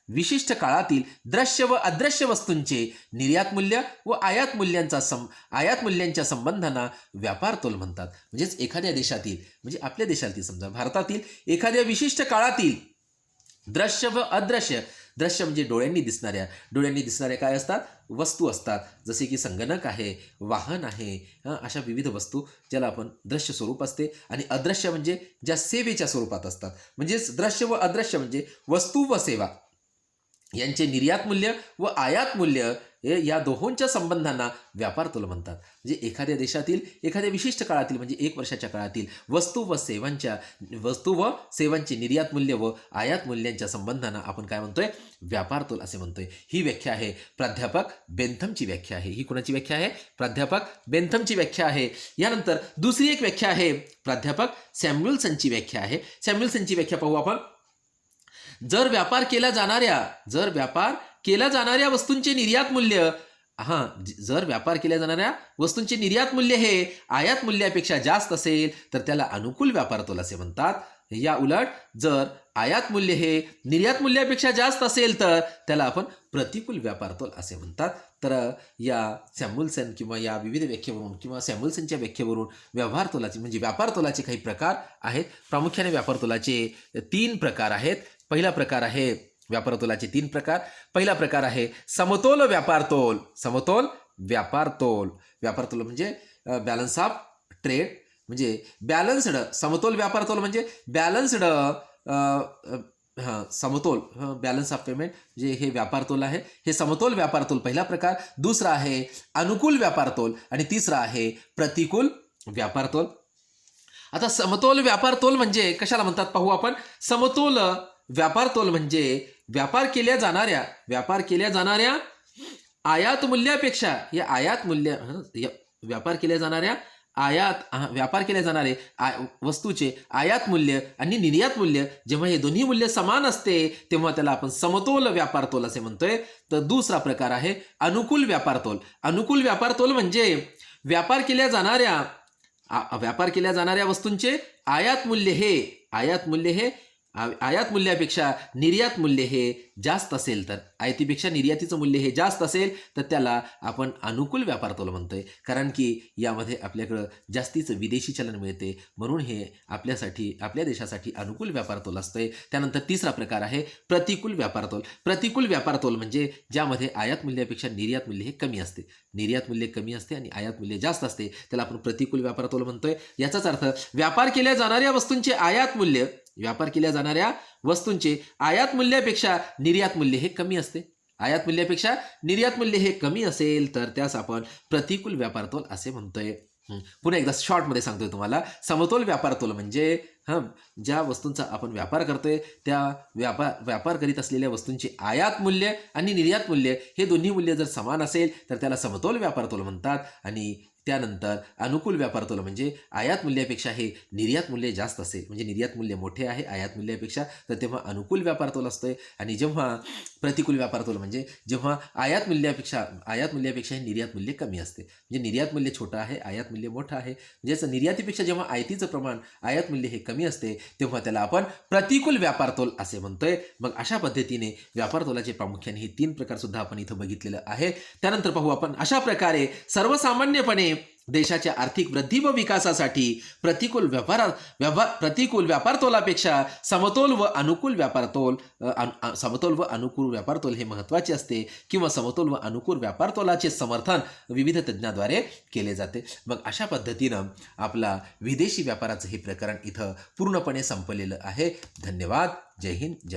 विशिष्ट काळातील दृश्य व अदृश्य वस्तूंचे निर्यात मूल्य व आयात मूल्यांच्या संबंधांना व्यापार तोल म्हणतात. म्हणजेच एखाद्या देशातील म्हणजे आपल्या देशातील समजा भारतातील एखाद्या विशिष्ट काळातील दृश्य व अदृश्य, दृश्य म्हणजे डोळ्यांनी दिसणाऱ्या काय असतात, वस्तू असतात, जसे की संगणक आहे, वाहन आहे, अशा विविध वस्तू ज्याला आपण दृश्य स्वरूप असते. आणि अदृश्य म्हणजे ज्या सेवेच्या स्वरूपात असतात. म्हणजेच दृश्य व अदृश्य म्हणजे वस्तू व सेवा यांचे निर्यात मूल्य व आयात मूल्य या दोहोंच्या संबंधांना व्यापार तोल म्हणतात. म्हणजे एखाद्या देशातील एखाद्या विशिष्ट काळातील म्हणजे 1 वर्षाच्या काळातील वस्तू व सेवांचे निर्यात मूल्य व आयात मूल्यांच्या संबंधांना आपण काय म्हणतोय, व्यापार तोल असे म्हणतोय. ही व्याख्या आहे प्राध्यापक बेंथमची व्याख्या आहे. ही कोणाची व्याख्या आहे, प्राध्यापक बेंथमची व्याख्या आहे. यानंतर दुसरी एक व्याख्या आहे प्राध्यापक सॅम्युएल्सनची व्याख्या आहे. सॅम्युएल्सनची व्याख्या पाहू आपण. जर व्यापार केला जाणाऱ्या वस्तूंचे निर्यात मूल्य जर व्यापार केल्या जाणाऱ्या वस्तूंचे निर्यात मूल्य हे आयात मूल्यापेक्षा जास्त असेल तर त्याला अनुकूल व्यापार तोल असे म्हणतात. या उलट जर आयात मूल्य हे निर्यात मूल्यापेक्षा जास्त असेल तर त्याला आपण प्रतिकूल व्यापार तोल असे म्हणतात. तर या सॅम्युएल्सन किंवा या विविध व्याख्येवरून किंवा सॅम्युएल्सनच्या व्याख्येवरून व्यवहार तोलाचे म्हणजे व्यापार तोलाचे काही प्रकार आहेत. प्रामुख्याने व्यापार तोलाचे 3 प्रकार आहेत. पहिला प्रकार आहे व्यापार तोलाचे 3 प्रकार. पहिला प्रकार आहे समतोल व्यापार तोल. व्यापार तोल म्हणजे बॅलन्स ऑफ ट्रेड म्हणजे बॅलन्स्ड. समतोल व्यापार तोल म्हणजे बॅलन्स्ड समतोल बॅलन्स ऑफ पेमेंट म्हणजे हे व्यापार तोल आहे. हे समतोल व्यापार तोल पहिला प्रकार. दुसरा आहे अनुकूल व्यापार तोल आणि तिसरा आहे प्रतिकूल व्यापार तोल. आता समतोल व्यापार तोल म्हणजे कशाला म्हणतात पाहू आपण. समतोल व्यापार तोल म्हणजे व्यापार केल्या जाणाऱ्या आयात मूल्यापेक्षा व्यापार केल्या जाणारे वस्तूचे आयात मूल्य आणि निर्यात मूल्य जेव्हा हे दोन्ही मूल्य समान असते तेव्हा त्याला आपण समतोल व्यापार तोल असे म्हणतोय. तर दुसरा प्रकार आहे अनुकूल व्यापार तोल. अनुकूल व्यापार तोल म्हणजे व्यापार केल्या जाणाऱ्या वस्तूंचे आयात मूल्यापेक्षा निर्यात मूल्य हे जास्त असेल तर आयातीपेक्षा निर्यातीचं मूल्य हे जास्त असेल तर त्याला आपण अनुकूल व्यापार तोल म्हणतोय. कारण की यामध्ये आपल्याकडं जास्तीचं विदेशी चलन मिळते म्हणून हे आपल्या देशासाठी अनुकूल व्यापार तोल असतंय. त्यानंतर तिसरा प्रकार आहे प्रतिकूल व्यापार तोल. प्रतिकूल व्यापार तोल म्हणजे ज्यामध्ये आयात मूल्यापेक्षा निर्यात मूल्य हे कमी असते. निर्यात मूल्य कमी असते आणि आयात मूल्य जास्त असते, त्याला आपण प्रतिकूल व्यापार तोल म्हणतोय. याचाच अर्थ व्यापार केल्या जाणाऱ्या वस्तूंचे आयात मूल्यापेक्षा निर्यात मूल्य हे कमी असते. आयात मूल्यापेक्षा निर्यात मूल्य हे कमी असेल तर त्यास आपण प्रतिकूल व्यापार तोल असे म्हणतोय. पुन्हा एकदा शॉर्टमध्ये सांगतोय तुम्हाला. समतोल व्यापार तोल म्हणजे ज्या वस्तूंचा आपण व्यापार करतोय त्या व्यापार करीत असलेल्या वस्तूंचे आयात मूल्य आणि निर्यात मूल्य हे दोन्ही मूल्य जर समान असेल तर त्याला समतोल व्यापार तोल म्हणतात. आणि त्यानंतर अनुकूल व्यापार तोल म्हणजे आयात मूल्यापेक्षा हे निर्यात मूल्य जास्त असेल म्हणजे निर्यात मूल्य मोठे आहे आयात मूल्यापेक्षा तर तेव्हा अनुकूल व्यापार तोल असतोय. आणि जेव्हा प्रतिकूल व्यापार तोल म्हणजे जेव्हा आयात मूल्यापेक्षा हे निर्यात मूल्य कमी असते म्हणजे निर्यात मूल्य छोटं आहे आयात मूल्य मोठं आहे म्हणजेच निर्यातीपेक्षा जेव्हा आयातीचं प्रमाण आयात मूल्य हे कमी असते तेव्हा त्याला आपण प्रतिकूल व्यापार तोल असे म्हणतोय. मग अशा पद्धतीने व्यापार तोलाचे प्रामुख्याने हे 3 प्रकार सुद्धा आपण इथं बघितलेलं आहे. त्यानंतर पाहू आपण अशा प्रकारे सर्वसामान्यपणे देशाच्या आर्थिक वृद्धी व विकासासाठी प्रतिकूल व्यापार तोलापेक्षा समतोल व अनुकूल व्यापार तोल हे महत्त्वाचे असते किंवा समतोल व अनुकूल व्यापार तोलाचे समर्थन विविध तज्ज्ञाद्वारे केले जाते. मग अशा पद्धतीनं आपला विदेशी व्यापाराचं हे प्रकरण इथं पूर्णपणे संपलेलं आहे. धन्यवाद. जय हिंद. जय